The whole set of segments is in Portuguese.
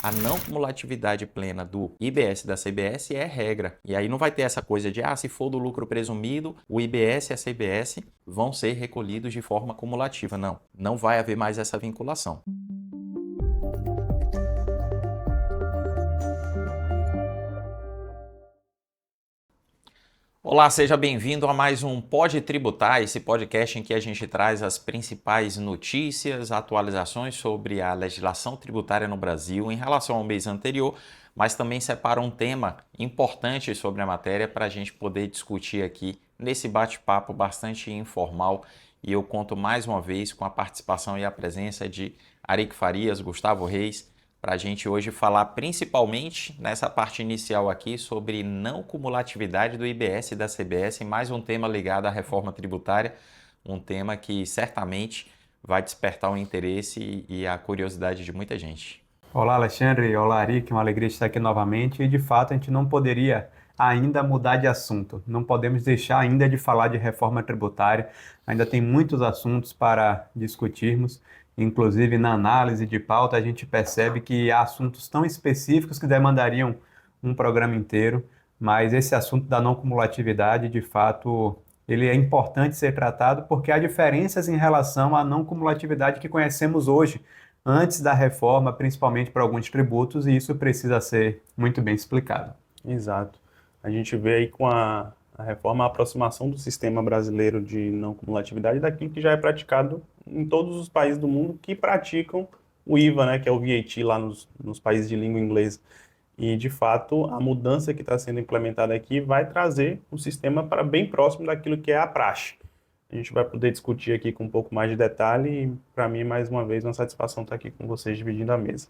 A não cumulatividade plena do IBS e da CBS é regra. E aí não vai ter essa coisa de, se for do lucro presumido, o IBS e a CBS vão ser recolhidos de forma cumulativa. Não, não vai haver mais essa vinculação. Olá, seja bem-vindo a mais um Pode Tributar, esse podcast em que a gente traz as principais notícias, atualizações sobre a legislação tributária no Brasil em relação ao mês anterior, mas também separa um tema importante sobre a matéria para a gente poder discutir aqui nesse bate-papo bastante informal. E eu conto mais uma vez com a participação e a presença de Aric Farias, Gustavo Reis, para a gente hoje falar principalmente nessa parte inicial aqui sobre não cumulatividade do IBS e da CBS, mais um tema ligado à reforma tributária, um tema que certamente vai despertar o interesse e a curiosidade de muita gente. Olá, Alexandre. Olá, Aric. Uma alegria estar aqui novamente. E, de fato, a gente não poderia ainda mudar de assunto. Não podemos deixar ainda de falar de reforma tributária. Ainda tem muitos assuntos para discutirmos. Inclusive, na análise de pauta, a gente percebe que há assuntos tão específicos que demandariam um programa inteiro. Mas esse assunto da não cumulatividade, de fato, ele é importante ser tratado porque há diferenças em relação à não cumulatividade que conhecemos hoje antes da reforma, principalmente para alguns tributos, e isso precisa ser muito bem explicado. Exato. A gente vê aí com a reforma a aproximação do sistema brasileiro de não cumulatividade daquilo que já é praticado em todos os países do mundo que praticam o IVA, né, que é o VAT lá nos países de língua inglesa. E, de fato, a mudança que está sendo implementada aqui vai trazer o sistema para bem próximo daquilo que é a praxe. A gente vai poder discutir aqui com um pouco mais de detalhe e, para mim, mais uma vez, uma satisfação estar aqui com vocês dividindo a mesa.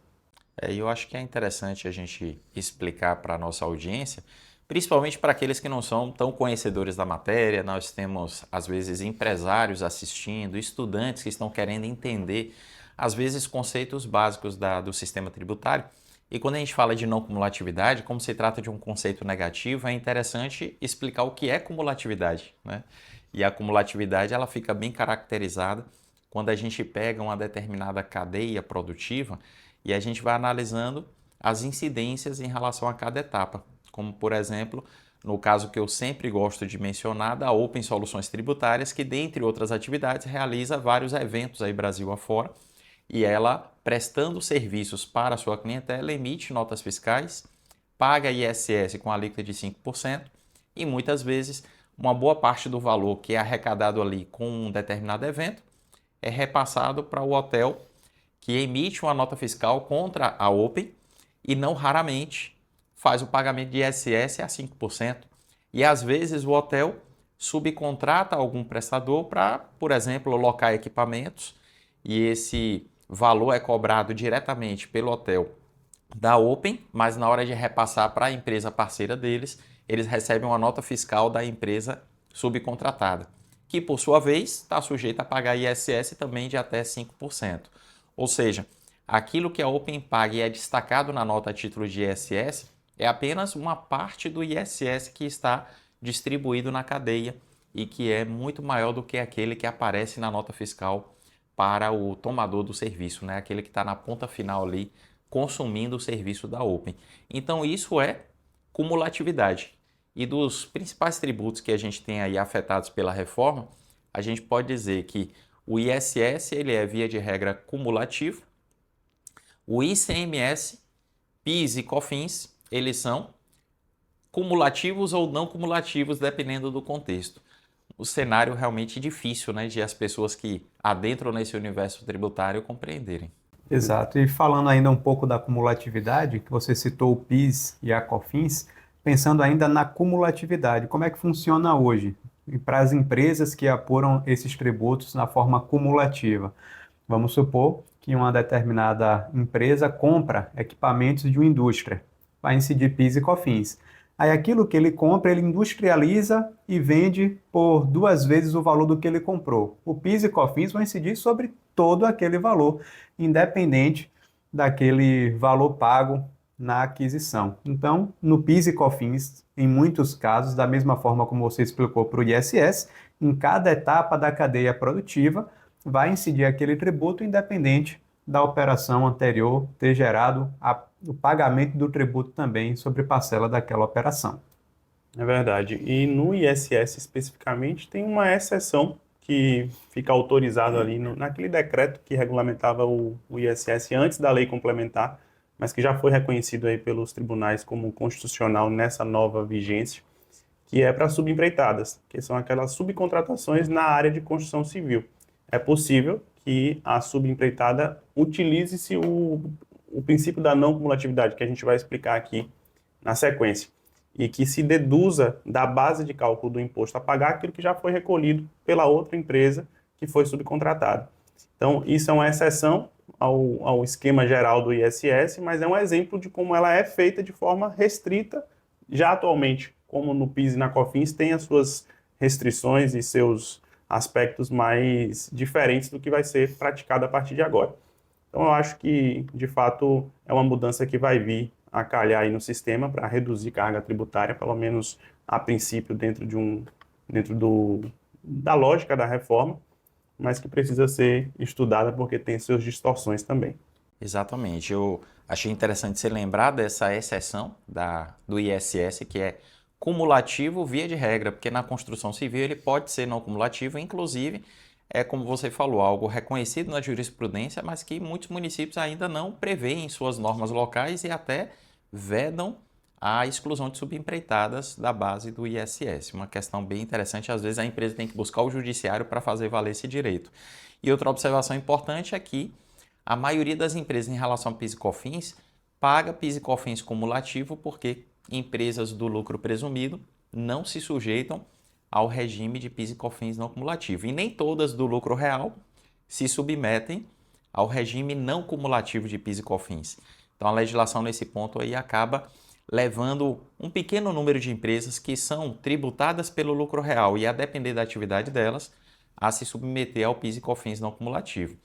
Eu acho que é interessante a gente explicar para a nossa audiência, principalmente para aqueles que não são tão conhecedores da matéria. Nós temos, às vezes, empresários assistindo, estudantes que estão querendo entender, às vezes, conceitos básicos do sistema tributário. E quando a gente fala de não cumulatividade, como se trata de um conceito negativo, é interessante explicar o que é cumulatividade, né? E a cumulatividade ela fica bem caracterizada quando a gente pega uma determinada cadeia produtiva e a gente vai analisando as incidências em relação a cada etapa. Como, por exemplo, no caso que eu sempre gosto de mencionar, da Open Soluções Tributárias, que, dentre outras atividades, realiza vários eventos aí Brasil afora, e ela, prestando serviços para a sua clientela, emite notas fiscais, paga ISS com alíquota de 5% e, muitas vezes, uma boa parte do valor que é arrecadado ali com um determinado evento é repassado para o hotel que emite uma nota fiscal contra a Open e não raramente faz o pagamento de ISS a 5%. E às vezes o hotel subcontrata algum prestador para, por exemplo, alocar equipamentos e esse valor é cobrado diretamente pelo hotel da Open, mas na hora de repassar para a empresa parceira deles, eles recebem uma nota fiscal da empresa subcontratada, que por sua vez está sujeita a pagar ISS também de até 5%. Ou seja, aquilo que a Open paga e é destacado na nota a título de ISS é apenas uma parte do ISS que está distribuído na cadeia e que é muito maior do que aquele que aparece na nota fiscal para o tomador do serviço, né? Aquele que está na ponta final ali consumindo o serviço da Open. Então isso é cumulatividade. E dos principais tributos que a gente tem aí afetados pela reforma, a gente pode dizer que o ISS ele é via de regra cumulativo, o ICMS, PIS e COFINS eles são cumulativos ou não cumulativos dependendo do contexto. O cenário realmente difícil, né, de as pessoas que adentram nesse universo tributário compreenderem. Exato. E falando ainda um pouco da cumulatividade, que você citou o PIS e a COFINS, pensando ainda na cumulatividade, como é que funciona hoje? E para as empresas que apuram esses tributos na forma cumulativa. Vamos supor que uma determinada empresa compra equipamentos de uma indústria, vai incidir PIS e COFINS. Aí aquilo que ele compra, ele industrializa e vende por 2 vezes o valor do que ele comprou. O PIS e COFINS vão incidir sobre todo aquele valor, independente daquele valor pago na aquisição. Então, no PIS e COFINS, em muitos casos, da mesma forma como você explicou para o ISS, em cada etapa da cadeia produtiva, vai incidir aquele tributo independente da operação anterior ter gerado o pagamento do tributo também sobre parcela daquela operação. É verdade. E no ISS especificamente tem uma exceção que fica autorizado ali naquele decreto que regulamentava o ISS antes da lei complementar, mas que já foi reconhecido aí pelos tribunais como constitucional nessa nova vigência, que é para subempreitadas, que são aquelas subcontratações na área de construção civil. É possível que a subempreitada utilize-se o princípio da não cumulatividade, que a gente vai explicar aqui na sequência, e que se deduza da base de cálculo do imposto a pagar aquilo que já foi recolhido pela outra empresa que foi subcontratada. Então, isso é uma exceção ao esquema geral do ISS, mas é um exemplo de como ela é feita de forma restrita, já atualmente, como no PIS e na COFINS, tem as suas restrições e seus aspectos mais diferentes do que vai ser praticado a partir de agora. Então, eu acho que, de fato, é uma mudança que vai vir a calhar aí no sistema para reduzir carga tributária, pelo menos a princípio, da lógica da reforma, mas que precisa ser estudada porque tem suas distorções também. Exatamente. Eu achei interessante você lembrar dessa exceção do ISS, que é cumulativo via de regra, porque na construção civil ele pode ser não cumulativo, inclusive é como você falou, algo reconhecido na jurisprudência, mas que muitos municípios ainda não prevêem em suas normas locais e até vedam a exclusão de subempreitadas da base do ISS. Uma questão bem interessante, às vezes a empresa tem que buscar o judiciário para fazer valer esse direito. E outra observação importante é que a maioria das empresas em relação a PIS e COFINS paga PIS e COFINS cumulativo porque empresas do lucro presumido não se sujeitam ao regime de PIS e COFINS não cumulativo. E nem todas do lucro real se submetem ao regime não cumulativo de PIS e COFINS. Então a legislação nesse ponto aí acaba levando um pequeno número de empresas que são tributadas pelo lucro real e, a depender da atividade delas, a se submeter ao PIS e COFINS não cumulativo.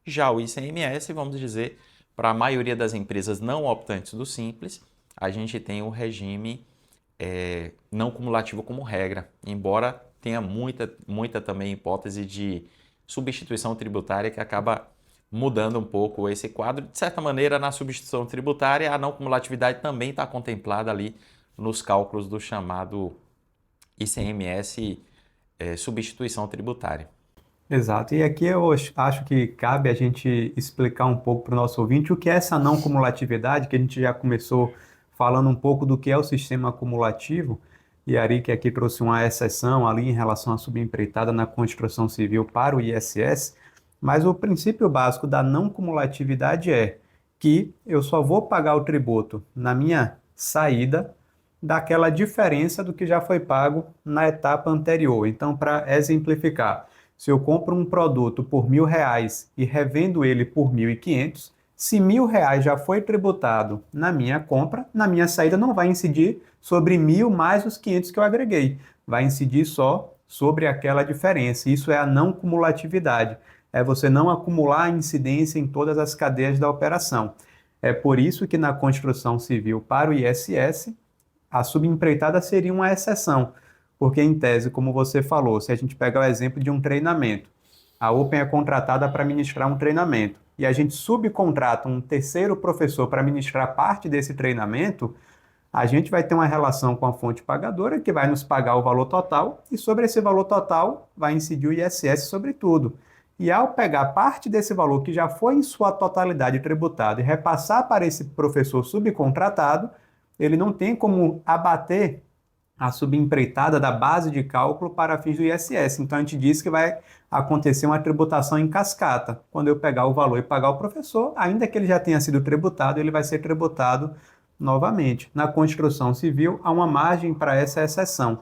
Já o ICMS, vamos dizer, para a maioria das empresas não optantes do Simples, a gente tem o regime não cumulativo como regra, embora tenha muita também hipótese de substituição tributária que acaba mudando um pouco esse quadro. De certa maneira, na substituição tributária, a não cumulatividade também está contemplada ali nos cálculos do chamado ICMS substituição tributária. Exato. E aqui eu acho que cabe a gente explicar um pouco para o nosso ouvinte o que é essa não cumulatividade, que a gente já começou falando um pouco do que é o sistema acumulativo, e Ari que aqui trouxe uma exceção ali em relação à subempreitada na construção civil para o ISS, mas o princípio básico da não cumulatividade é que eu só vou pagar o tributo na minha saída daquela diferença do que já foi pago na etapa anterior. Então, para exemplificar, se eu compro um produto por R$ 1.000 e revendo ele por 1.500, se R$ 1.000 já foi tributado na minha compra, na minha saída não vai incidir sobre 1.000 mais os 500 que eu agreguei. Vai incidir só sobre aquela diferença. Isso é a não cumulatividade. É você não acumular incidência em todas as cadeias da operação. É por isso que na construção civil para o ISS, a subempreitada seria uma exceção. Porque, em tese, como você falou, se a gente pega o exemplo de um treinamento, a Open é contratada para ministrar um treinamento e a gente subcontrata um terceiro professor para ministrar parte desse treinamento, a gente vai ter uma relação com a fonte pagadora que vai nos pagar o valor total e sobre esse valor total vai incidir o ISS sobre tudo. E ao pegar parte desse valor que já foi em sua totalidade tributado e repassar para esse professor subcontratado, ele não tem como abater a subempreitada da base de cálculo para fins do ISS. Então, a gente diz que vai acontecer uma tributação em cascata. Quando eu pegar o valor e pagar o professor, ainda que ele já tenha sido tributado, ele vai ser tributado novamente. Na construção civil, há uma margem para essa exceção.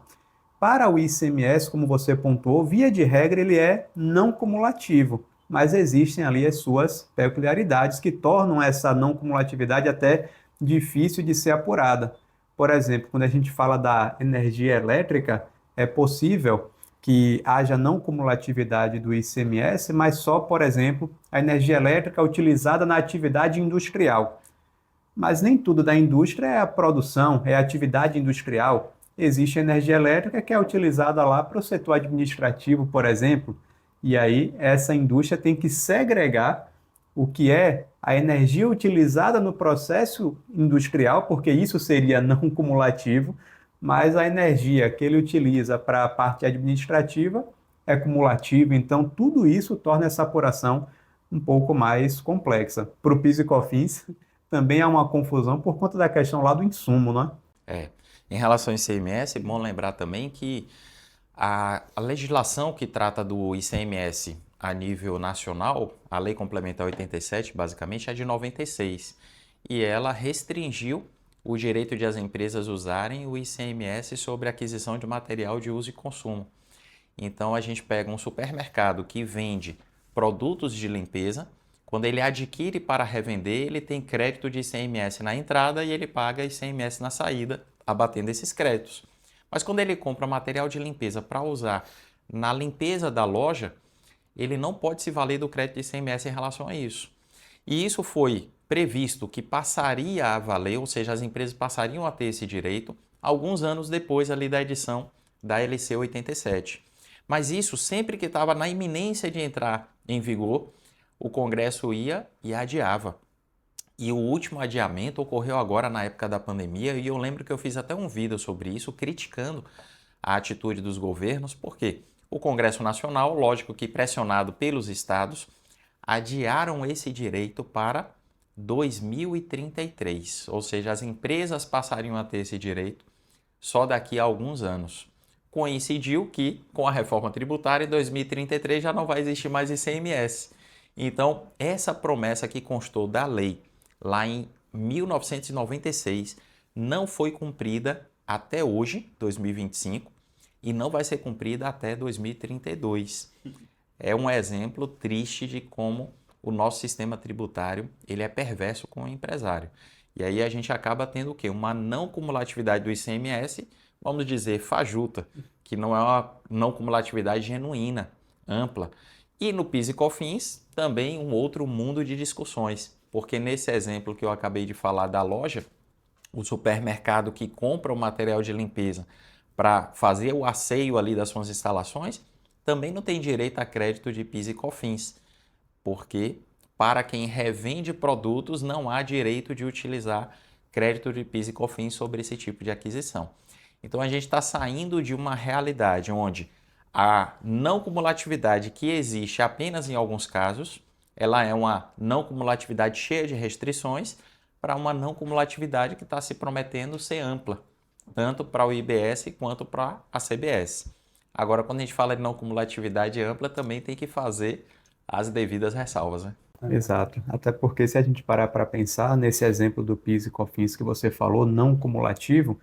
Para o ICMS, como você pontuou, via de regra, ele é não cumulativo, mas existem ali as suas peculiaridades que tornam essa não cumulatividade até difícil de ser apurada. Por exemplo, quando a gente fala da energia elétrica, é possível que haja não cumulatividade do ICMS, mas só, por exemplo, a energia elétrica utilizada na atividade industrial. Mas nem tudo da indústria é a produção, é a atividade industrial. Existe energia elétrica que é utilizada lá para o setor administrativo, por exemplo, e aí essa indústria tem que segregar o que é a energia utilizada no processo industrial, porque isso seria não cumulativo, mas a energia que ele utiliza para a parte administrativa é cumulativa. Então, tudo isso torna essa apuração um pouco mais complexa. Para o PIS e COFINS, também há uma confusão por conta da questão lá do insumo, não é? É. Em relação ao ICMS, é bom lembrar também que a legislação que trata do ICMS a nível nacional, a Lei Complementar 87, basicamente, é de 96. E ela restringiu o direito de as empresas usarem o ICMS sobre aquisição de material de uso e consumo. Então, a gente pega um supermercado que vende produtos de limpeza, quando ele adquire para revender, ele tem crédito de ICMS na entrada e ele paga ICMS na saída, abatendo esses créditos. Mas quando ele compra material de limpeza para usar na limpeza da loja, ele não pode se valer do crédito de ICMS em relação a isso. E isso foi previsto que passaria a valer, ou seja, as empresas passariam a ter esse direito alguns anos depois ali da edição da LC 87. Mas isso sempre que estava na iminência de entrar em vigor, o Congresso ia e adiava. E o último adiamento ocorreu agora na época da pandemia e eu lembro que eu fiz até um vídeo sobre isso, criticando a atitude dos governos, porque o Congresso Nacional, lógico que pressionado pelos estados, adiaram esse direito para 2033, ou seja, as empresas passariam a ter esse direito só daqui a alguns anos. Coincidiu que, com a reforma tributária, em 2033 já não vai existir mais ICMS. Então, essa promessa que constou da lei lá em 1996 não foi cumprida até hoje, 2025, e não vai ser cumprida até 2032. É um exemplo triste de como o nosso sistema tributário ele é perverso com o empresário. E aí a gente acaba tendo o quê? Uma não cumulatividade do ICMS, vamos dizer, fajuta, que não é uma não cumulatividade genuína, ampla. E no PIS e COFINS, também um outro mundo de discussões, porque nesse exemplo que eu acabei de falar da loja, o supermercado que compra o material de limpeza para fazer o asseio ali das suas instalações, também não tem direito a crédito de PIS e COFINS, porque para quem revende produtos não há direito de utilizar crédito de PIS e COFINS sobre esse tipo de aquisição. Então a gente está saindo de uma realidade onde a não cumulatividade que existe apenas em alguns casos, ela é uma não cumulatividade cheia de restrições para uma não cumulatividade que está se prometendo ser ampla, tanto para o IBS quanto para a CBS. Agora, quando a gente fala de não cumulatividade ampla, também tem que fazer as devidas ressalvas, né? Exato. Até porque se a gente parar para pensar nesse exemplo do PIS e COFINS que você falou, não cumulativo,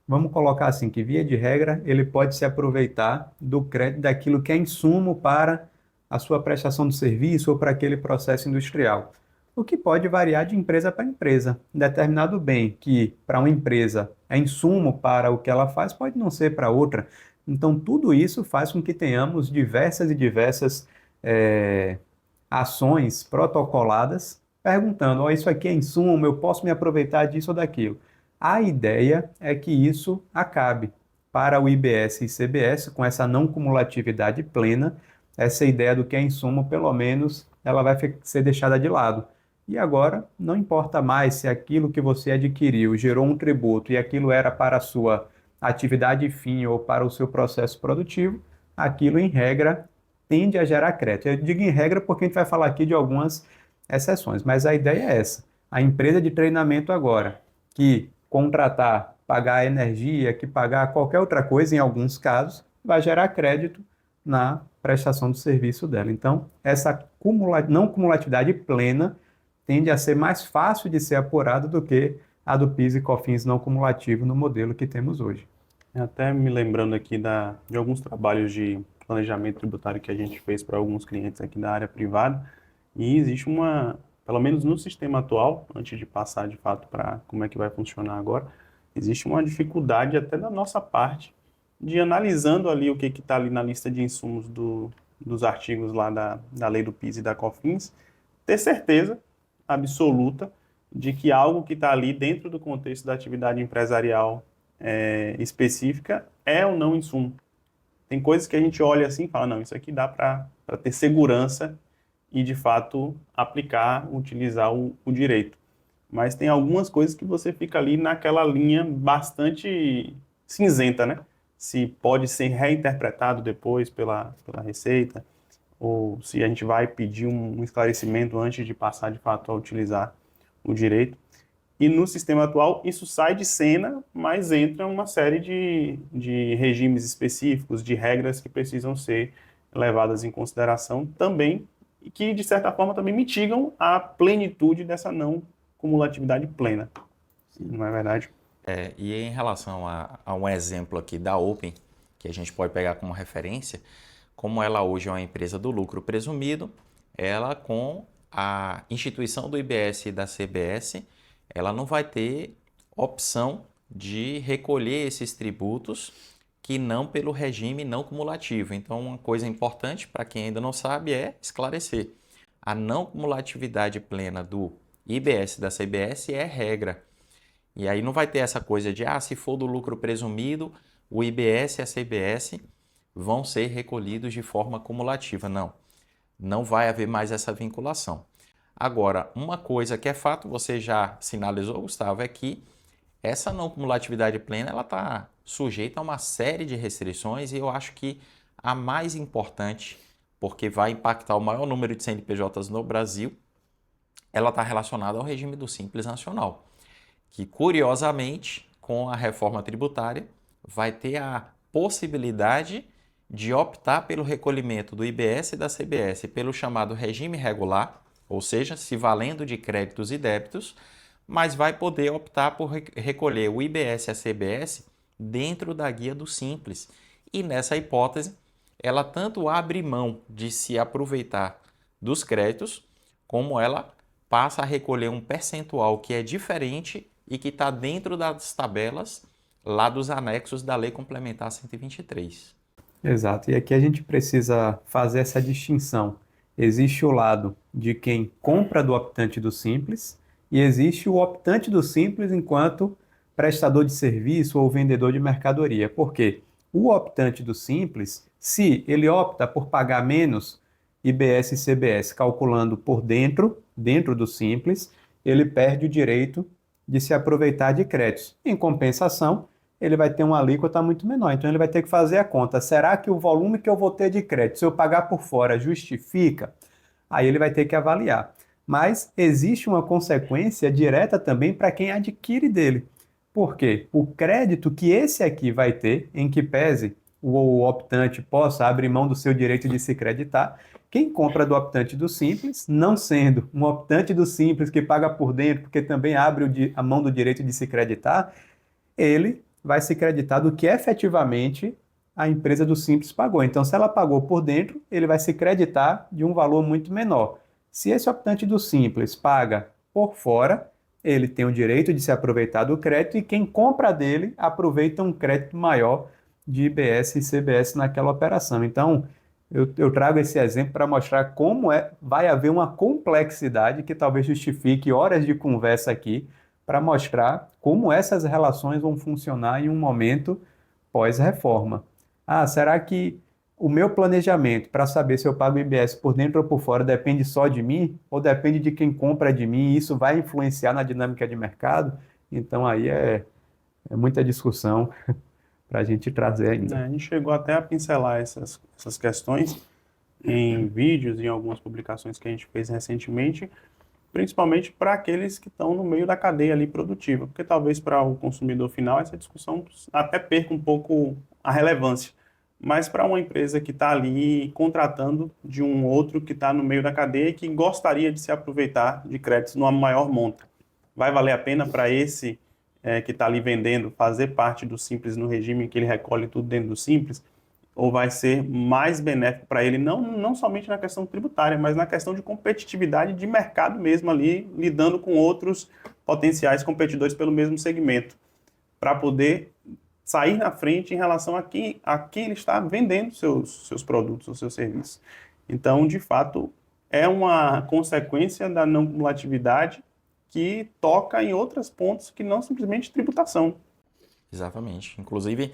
vamos colocar assim que via de regra ele pode se aproveitar do crédito daquilo que é insumo para a sua prestação de serviço ou para aquele processo industrial. O que pode variar de empresa para empresa. Um determinado bem que para uma empresa é insumo para o que ela faz, pode não ser para outra. Então, tudo isso faz com que tenhamos diversas e diversas ações protocoladas perguntando: isso aqui é insumo, eu posso me aproveitar disso ou daquilo. A ideia é que isso acabe. Para o IBS e CBS, com essa não cumulatividade plena, essa ideia do que é insumo, pelo menos, ela vai ser deixada de lado. E agora, não importa mais se aquilo que você adquiriu gerou um tributo e aquilo era para a sua atividade fim ou para o seu processo produtivo, aquilo, em regra, tende a gerar crédito. Eu digo em regra porque a gente vai falar aqui de algumas exceções, mas a ideia é essa. A empresa de treinamento agora, que contratar, pagar a energia, que pagar qualquer outra coisa, em alguns casos, vai gerar crédito na prestação do serviço dela. Então, essa não cumulatividade plena tende a ser mais fácil de ser apurada do que a do PIS e COFINS não cumulativo no modelo que temos hoje. Até me lembrando aqui de alguns trabalhos de planejamento tributário que a gente fez para alguns clientes aqui da área privada, e existe pelo menos no sistema atual, antes de passar de fato para como é que vai funcionar agora, existe uma dificuldade até da nossa parte de analisando ali o que está ali na lista de insumos dos artigos lá da lei do PIS e da COFINS, ter certeza absoluta de que algo que está ali dentro do contexto da atividade empresarial específica é ou não insumo. Tem coisas que a gente olha assim e fala, não, isso aqui dá para ter segurança e, de fato, aplicar, utilizar o direito. Mas tem algumas coisas que você fica ali naquela linha bastante cinzenta, né? Se pode ser reinterpretado depois pela Receita, ou se a gente vai pedir um esclarecimento antes de passar, de fato, a utilizar o direito. E no sistema atual, isso sai de cena, mas entra uma série de regimes específicos, de regras que precisam ser levadas em consideração também, e que, de certa forma, também mitigam a plenitude dessa não cumulatividade plena. Não é verdade? E em relação a um exemplo aqui da Open, que a gente pode pegar como referência, como ela hoje é uma empresa do lucro presumido, ela com a instituição do IBS e da CBS, ela não vai ter opção de recolher esses tributos que não pelo regime não cumulativo. Então, uma coisa importante para quem ainda não sabe é esclarecer. A não cumulatividade plena do IBS e da CBS é regra. E aí não vai ter essa coisa de, se for do lucro presumido, o IBS e a CBS vão ser recolhidos de forma cumulativa. Não, não vai haver mais essa vinculação. Agora, uma coisa que é fato, você já sinalizou, Gustavo, é que essa não cumulatividade plena ela está sujeita a uma série de restrições e eu acho que a mais importante, porque vai impactar o maior número de CNPJs no Brasil, ela está relacionada ao regime do Simples Nacional, que curiosamente, com a reforma tributária, vai ter a possibilidade de optar pelo recolhimento do IBS e da CBS pelo chamado regime regular, ou seja, se valendo de créditos e débitos, mas vai poder optar por recolher o IBS e a CBS dentro da guia do Simples. E nessa hipótese, ela tanto abre mão de se aproveitar dos créditos, como ela passa a recolher um percentual que é diferente e que está dentro das tabelas lá dos anexos da Lei Complementar 123. Exato. E aqui a gente precisa fazer essa distinção. Existe o lado de quem compra do optante do Simples e existe o optante do Simples enquanto prestador de serviço ou vendedor de mercadoria. Por quê? O optante do Simples, se ele opta por pagar menos IBS e CBS calculando por dentro do Simples, ele perde o direito de se aproveitar de créditos. Em compensação, ele vai ter uma alíquota muito menor. Então, ele vai ter que fazer a conta. Será que o volume que eu vou ter de crédito, se eu pagar por fora, justifica? Aí ele vai ter que avaliar. Mas existe uma consequência direta também para quem adquire dele. Por quê? O crédito que esse aqui vai ter, em que pese o optante possa abrir mão do seu direito de se creditar, quem compra do optante do Simples, não sendo um optante do Simples que paga por dentro, porque também abre a mão do direito de se creditar, ele vai se creditar do que efetivamente a empresa do Simples pagou. Então, se ela pagou por dentro, ele vai se creditar de um valor muito menor. Se esse optante do Simples paga por fora, ele tem o direito de se aproveitar do crédito e quem compra dele aproveita um crédito maior de IBS e CBS naquela operação. Então, eu trago esse exemplo para mostrar como vai haver uma complexidade que talvez justifique horas de conversa aqui para mostrar como essas relações vão funcionar em um momento pós-reforma. Será que o meu planejamento para saber se eu pago IBS por dentro ou por fora depende só de mim ou depende de quem compra de mim e isso vai influenciar na dinâmica de mercado? Então aí é muita discussão para a gente trazer ainda. A gente chegou até a pincelar essas questões em vídeos e em algumas publicações que a gente fez recentemente, principalmente para aqueles que estão no meio da cadeia ali produtiva, porque talvez para o consumidor final essa discussão até perca um pouco a relevância, mas para uma empresa que está ali contratando de um outro que está no meio da cadeia e que gostaria de se aproveitar de créditos numa maior monta, vai valer a pena para esse que está ali vendendo fazer parte do Simples no regime em que ele recolhe tudo dentro do Simples? Ou vai ser mais benéfico para ele, não somente na questão tributária, mas na questão de competitividade de mercado mesmo ali, lidando com outros potenciais competidores pelo mesmo segmento, para poder sair na frente em relação a quem ele está vendendo seus produtos ou seus serviços. Então, de fato, é uma consequência da não cumulatividade que toca em outros pontos que não simplesmente tributação. Exatamente. Inclusive,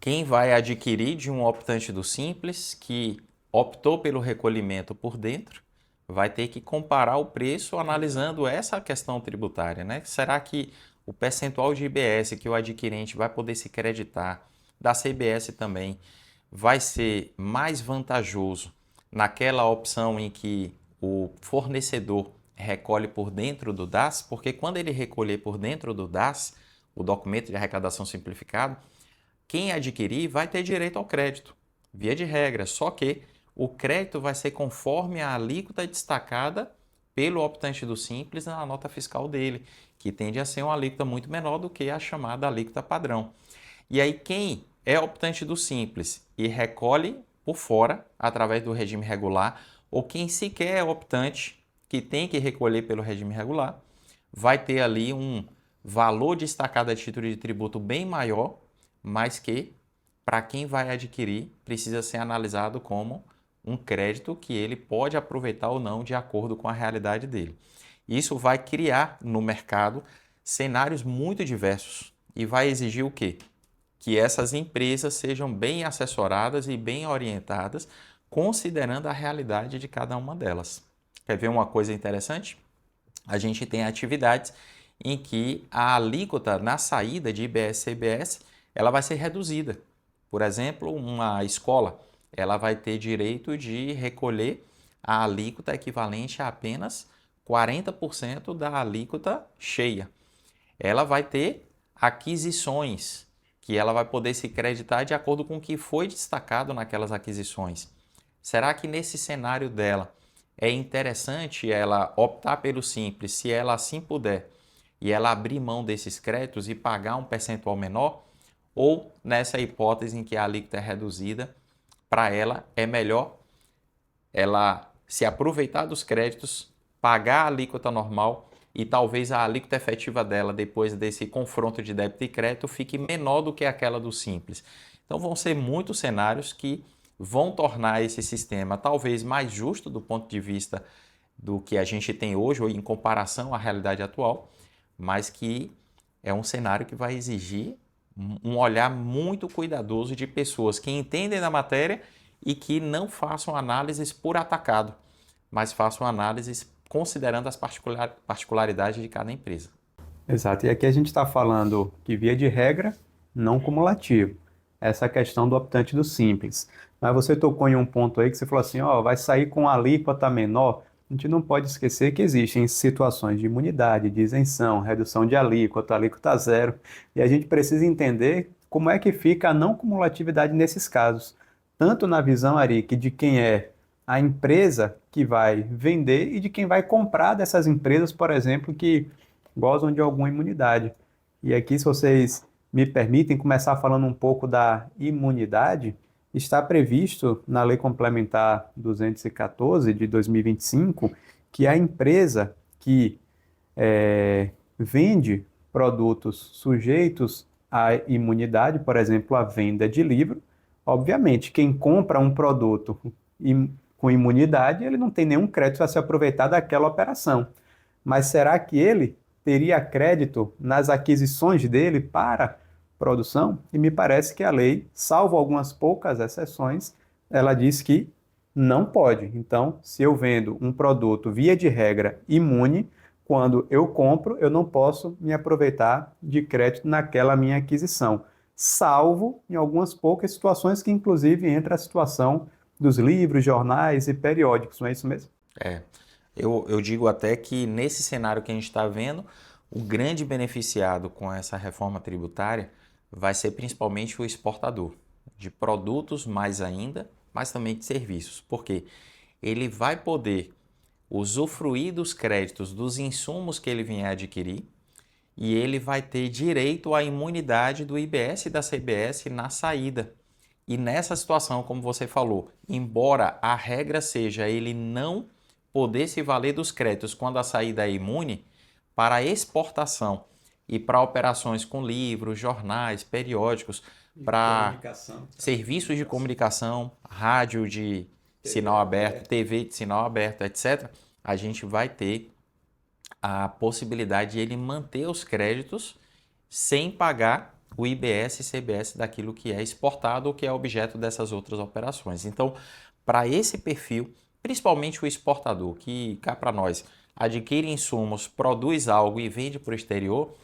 quem vai adquirir de um optante do Simples, que optou pelo recolhimento por dentro, vai ter que comparar o preço analisando essa questão tributária, né? Será que o percentual de IBS que o adquirente vai poder se creditar, da CBS também, vai ser mais vantajoso naquela opção em que o fornecedor recolhe por dentro do DAS? Porque quando ele recolher por dentro do DAS, o documento de arrecadação simplificado, quem adquirir vai ter direito ao crédito, via de regra, só que o crédito vai ser conforme a alíquota destacada pelo optante do Simples na nota fiscal dele, que tende a ser uma alíquota muito menor do que a chamada alíquota padrão. E aí quem é optante do Simples e recolhe por fora, através do regime regular, ou quem sequer é optante, que tem que recolher pelo regime regular, vai ter ali um valor destacado a título de tributo bem maior, mas que, para quem vai adquirir, precisa ser analisado como um crédito que ele pode aproveitar ou não de acordo com a realidade dele. Isso vai criar no mercado cenários muito diversos e vai exigir o quê? Que essas empresas sejam bem assessoradas e bem orientadas, considerando a realidade de cada uma delas. Quer ver uma coisa interessante? A gente tem atividades em que a alíquota na saída de IBS-CBS ela vai ser reduzida. Por exemplo, uma escola ela vai ter direito de recolher a alíquota equivalente a apenas 40% da alíquota cheia. Ela vai ter aquisições que ela vai poder se creditar de acordo com o que foi destacado naquelas aquisições. Será que nesse cenário dela é interessante ela optar pelo Simples, se ela assim puder, e ela abrir mão desses créditos e pagar um percentual menor? Ou nessa hipótese em que a alíquota é reduzida, para ela é melhor ela se aproveitar dos créditos, pagar a alíquota normal e talvez a alíquota efetiva dela depois desse confronto de débito e crédito fique menor do que aquela do Simples. Então vão ser muitos cenários que vão tornar esse sistema talvez mais justo do ponto de vista do que a gente tem hoje ou em comparação à realidade atual, mas que é um cenário que vai exigir um olhar muito cuidadoso de pessoas que entendem da matéria e que não façam análises por atacado, mas façam análises considerando as particularidades de cada empresa. Exato. E aqui a gente está falando que, via de regra, não cumulativo. Essa questão do optante do Simples. Mas você tocou em um ponto aí que você falou assim, ó, vai sair com alíquota menor. A gente não pode esquecer que existem situações de imunidade, de isenção, redução de alíquota zero. E a gente precisa entender como é que fica a não cumulatividade nesses casos. Tanto na visão, Ari, que de quem é a empresa que vai vender e de quem vai comprar dessas empresas, por exemplo, que gozam de alguma imunidade. E aqui, se vocês me permitem começar falando um pouco da imunidade, está previsto na Lei Complementar 214 de 2025 que a empresa que vende produtos sujeitos à imunidade, por exemplo, a venda de livro, obviamente, quem compra um produto com imunidade, ele não tem nenhum crédito a se aproveitar daquela operação. Mas será que ele teria crédito nas aquisições dele para produção? E me parece que a lei, salvo algumas poucas exceções, ela diz que não pode. Então, se eu vendo um produto via de regra imune, quando eu compro, eu não posso me aproveitar de crédito naquela minha aquisição, salvo em algumas poucas situações que inclusive entra a situação dos livros, jornais e periódicos, não é isso mesmo? Eu digo até que nesse cenário que a gente está vendo, o grande beneficiado com essa reforma tributária vai ser principalmente o exportador de produtos mais ainda, mas também de serviços, porque ele vai poder usufruir dos créditos dos insumos que ele vier adquirir e ele vai ter direito à imunidade do IBS e da CBS na saída. E nessa situação, como você falou, embora a regra seja ele não poder se valer dos créditos quando a saída é imune, para exportação e para operações com livros, jornais, periódicos, para serviços de comunicação, rádio de sinal aberto, TV de sinal aberto, etc., a gente vai ter a possibilidade de ele manter os créditos sem pagar o IBS e CBS daquilo que é exportado ou que é objeto dessas outras operações. Então, para esse perfil, principalmente o exportador, que cá para nós adquire insumos, produz algo e vende para o exterior,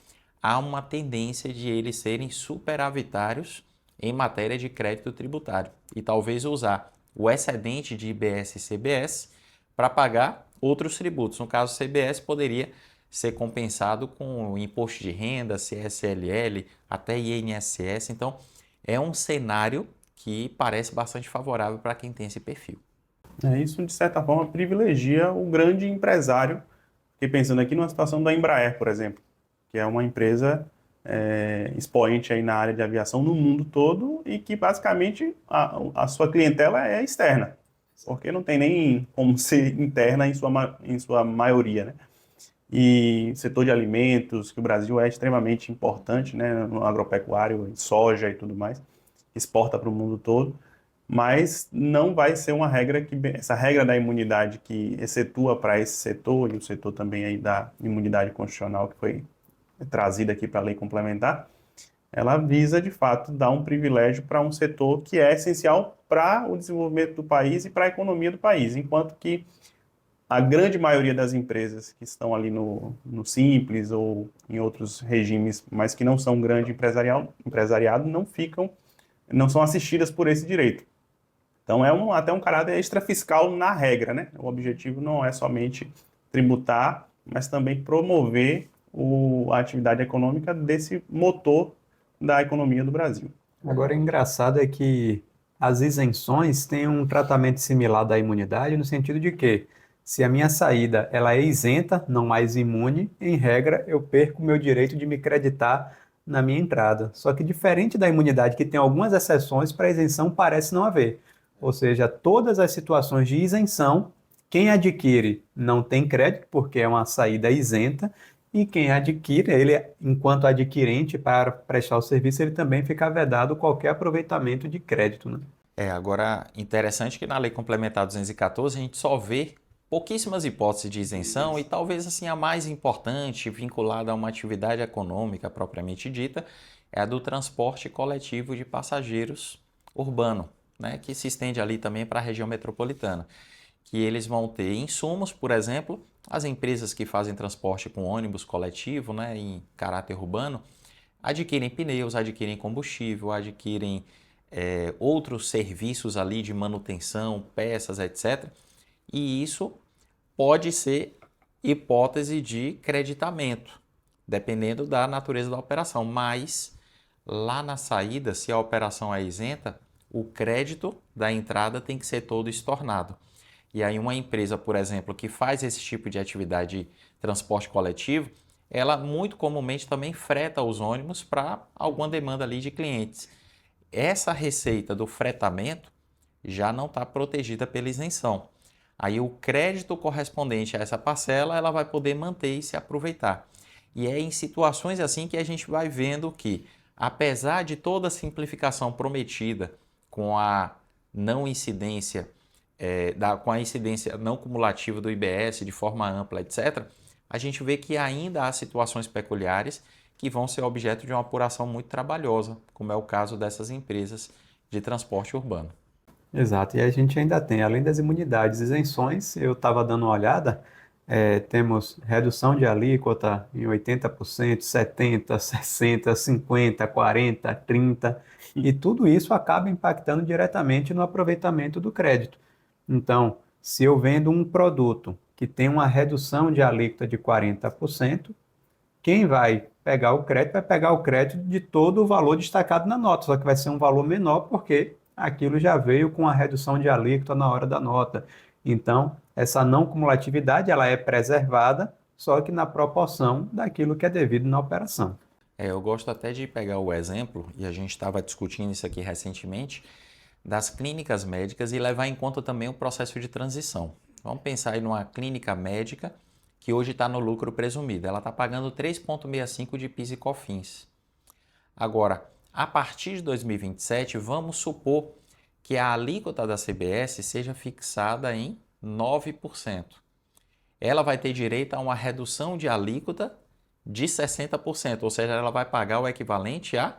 há uma tendência de eles serem superavitários em matéria de crédito tributário e talvez usar o excedente de IBS e CBS para pagar outros tributos. No caso, o CBS poderia ser compensado com o imposto de renda, CSLL, até INSS. Então, é um cenário que parece bastante favorável para quem tem esse perfil. Isso, de certa forma, privilegia o grande empresário. Fiquei pensando aqui numa situação da Embraer, por exemplo, que é uma empresa expoente aí na área de aviação no mundo todo e que basicamente a sua clientela é externa, porque não tem nem como ser interna em sua maioria, né? E setor de alimentos, que o Brasil é extremamente importante, né, no agropecuário, em soja e tudo mais, exporta para o mundo todo, mas não vai ser uma regra essa regra da imunidade que excetua para esse setor e o setor também aí da imunidade constitucional que foi trazida aqui para a lei complementar, ela visa de fato dar um privilégio para um setor que é essencial para o desenvolvimento do país e para a economia do país, enquanto que a grande maioria das empresas que estão ali no Simples ou em outros regimes, mas que não são grande empresariado, não são assistidas por esse direito. Então é até um caráter extrafiscal na regra, né? O objetivo não é somente tributar, mas também promover a atividade econômica desse motor da economia do Brasil. Agora, o engraçado é que as isenções têm um tratamento similar da imunidade, no sentido de que, se a minha saída ela é isenta, não mais imune, em regra, eu perco o meu direito de me creditar na minha entrada. Só que diferente da imunidade, que tem algumas exceções, para isenção parece não haver. Ou seja, todas as situações de isenção, quem adquire não tem crédito, porque é uma saída isenta, e quem adquire, ele, enquanto adquirente, para prestar o serviço, ele também fica vedado qualquer aproveitamento de crédito, né? Agora, interessante que na Lei Complementar 214 a gente só vê pouquíssimas hipóteses de isenção e talvez assim a mais importante, vinculada a uma atividade econômica propriamente dita, é a do transporte coletivo de passageiros urbano, né, que se estende ali também para a região metropolitana, que eles vão ter insumos, por exemplo, as empresas que fazem transporte com ônibus coletivo, né, em caráter urbano, adquirem pneus, adquirem combustível, adquirem outros serviços ali de manutenção, peças, etc. E isso pode ser hipótese de creditamento, dependendo da natureza da operação. Mas lá na saída, se a operação é isenta, o crédito da entrada tem que ser todo estornado. E aí uma empresa, por exemplo, que faz esse tipo de atividade de transporte coletivo, ela muito comumente também freta os ônibus para alguma demanda ali de clientes. Essa receita do fretamento já não está protegida pela isenção. Aí o crédito correspondente a essa parcela, ela vai poder manter e se aproveitar. E é em situações assim que a gente vai vendo que, apesar de toda a simplificação prometida com a não incidência, com a incidência não cumulativa do IBS de forma ampla, etc., a gente vê que ainda há situações peculiares que vão ser objeto de uma apuração muito trabalhosa, como é o caso dessas empresas de transporte urbano. Exato, e a gente ainda tem, além das imunidades, isenções, eu estava dando uma olhada, temos redução de alíquota em 80%, 70%, 60%, 50%, 40%, 30%, e tudo isso acaba impactando diretamente no aproveitamento do crédito. Então, se eu vendo um produto que tem uma redução de alíquota de 40%, quem vai pegar o crédito vai pegar o crédito de todo o valor destacado na nota, só que vai ser um valor menor porque aquilo já veio com a redução de alíquota na hora da nota. Então, essa não cumulatividade ela é preservada, só que na proporção daquilo que é devido na operação. Eu gosto até de pegar o exemplo, e a gente estava discutindo isso aqui recentemente, das clínicas médicas e levar em conta também o processo de transição. Vamos pensar aí numa clínica médica que hoje está no lucro presumido. Ela está pagando 3,65 de PIS e COFINS. Agora, a partir de 2027, vamos supor que a alíquota da CBS seja fixada em 9%. Ela vai ter direito a uma redução de alíquota de 60%, ou seja, ela vai pagar o equivalente a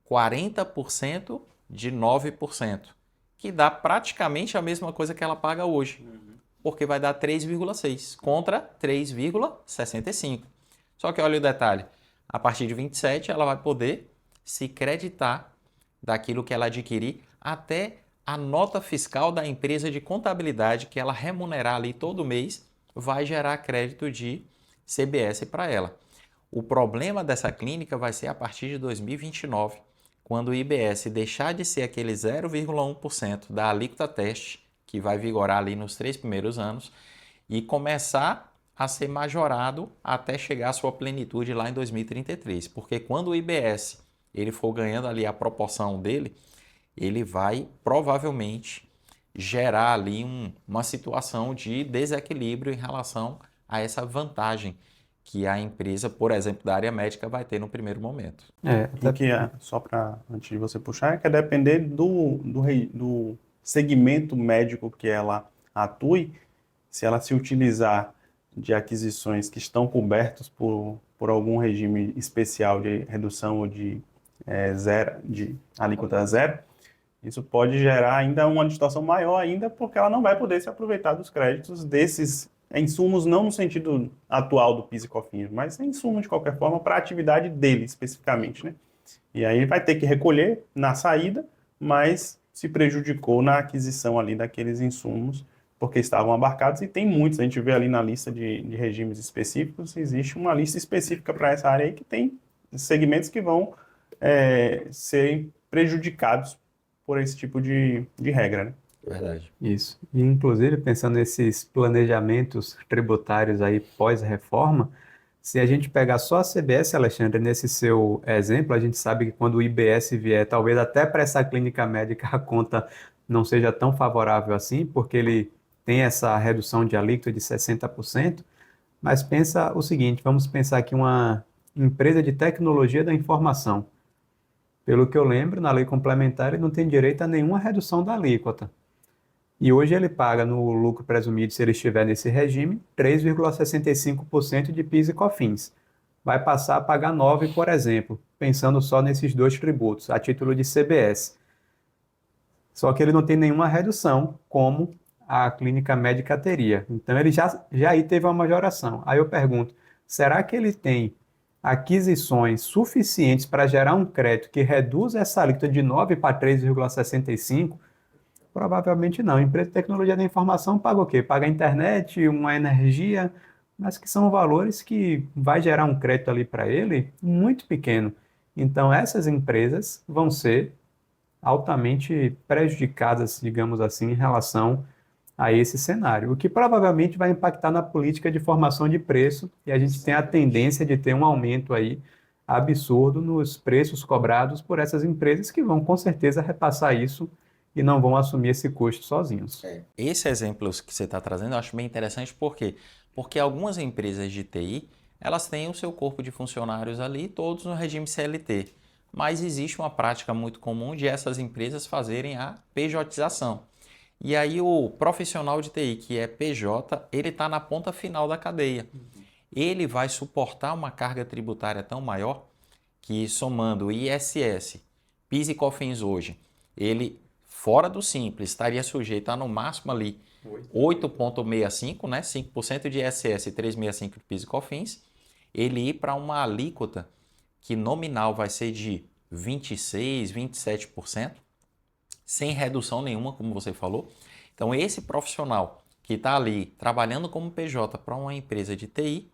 40% de 9%. que dá praticamente a mesma coisa que ela paga hoje, porque vai dar 3,6 contra 3,65. Só que olha o detalhe, a partir de 27 ela vai poder se creditar daquilo que ela adquirir até a nota fiscal da empresa de contabilidade que ela remunerar ali todo mês vai gerar crédito de CBS para ela. O problema dessa clínica vai ser a partir de 2029, quando o IBS deixar de ser aquele 0,1% da alíquota teste, que vai vigorar ali nos 3 primeiros anos, e começar a ser majorado até chegar à sua plenitude lá em 2033. Porque quando o IBS ele for ganhando ali a proporção dele, ele vai provavelmente gerar ali uma situação de desequilíbrio em relação a essa vantagem que a empresa, por exemplo, da área médica, vai ter no primeiro momento. E que, só para, antes de você puxar, é que depender do segmento médico que ela atue, se ela se utilizar de aquisições que estão cobertas por algum regime especial de redução ou de alíquota zero, isso pode gerar ainda uma distorção maior ainda, porque ela não vai poder se aproveitar dos créditos desses insumos, não no sentido atual do PIS e COFINS, mas insumo de qualquer forma para a atividade dele especificamente, né? E aí ele vai ter que recolher na saída, mas se prejudicou na aquisição ali daqueles insumos, porque estavam abarcados, e tem muitos, a gente vê ali na lista de regimes específicos, existe uma lista específica para essa área aí que tem segmentos que vão ser prejudicados por esse tipo de regra, né? Verdade. Isso. E, inclusive, pensando nesses planejamentos tributários aí pós-reforma, se a gente pegar só a CBS, Alexandre, nesse seu exemplo, a gente sabe que quando o IBS vier, talvez até para essa clínica médica a conta não seja tão favorável assim, porque ele tem essa redução de alíquota de 60%, mas pensa o seguinte, vamos pensar aqui uma empresa de tecnologia da informação. Pelo que eu lembro, na lei complementar ele não tem direito a nenhuma redução da alíquota. E hoje ele paga no lucro presumido, se ele estiver nesse regime, 3,65% de PIS e COFINS. Vai passar a pagar 9%, por exemplo, pensando só nesses dois tributos, a título de CBS. Só que ele não tem nenhuma redução, como a clínica médica teria. Então ele já aí teve uma majoração. Aí eu pergunto, será que ele tem aquisições suficientes para gerar um crédito que reduz essa alíquota de 9 para 3,65%? Provavelmente não. A empresa de tecnologia da informação paga o quê? Paga a internet, uma energia, mas que são valores que vai gerar um crédito ali para ele muito pequeno. Então essas empresas vão ser altamente prejudicadas, digamos assim, em relação a esse cenário, o que provavelmente vai impactar na política de formação de preço, e a gente tem a tendência de ter um aumento aí absurdo nos preços cobrados por essas empresas que vão com certeza repassar isso e não vão assumir esse custo sozinhos. Esse exemplo que você está trazendo eu acho bem interessante, por quê? Porque algumas empresas de TI, elas têm o seu corpo de funcionários ali, todos no regime CLT, mas existe uma prática muito comum de essas empresas fazerem a pejotização. E aí o profissional de TI, que é PJ, ele está na ponta final da cadeia. Ele vai suportar uma carga tributária tão maior que, somando ISS, PIS e COFINS hoje, ele, fora do Simples, estaria sujeito a no máximo ali 8,65, né? 5% de ISS e 3,65% de PIS e COFINS, ele ir para uma alíquota que nominal vai ser de 26%, 27%, sem redução nenhuma, como você falou. Então, esse profissional que está ali trabalhando como PJ para uma empresa de TI,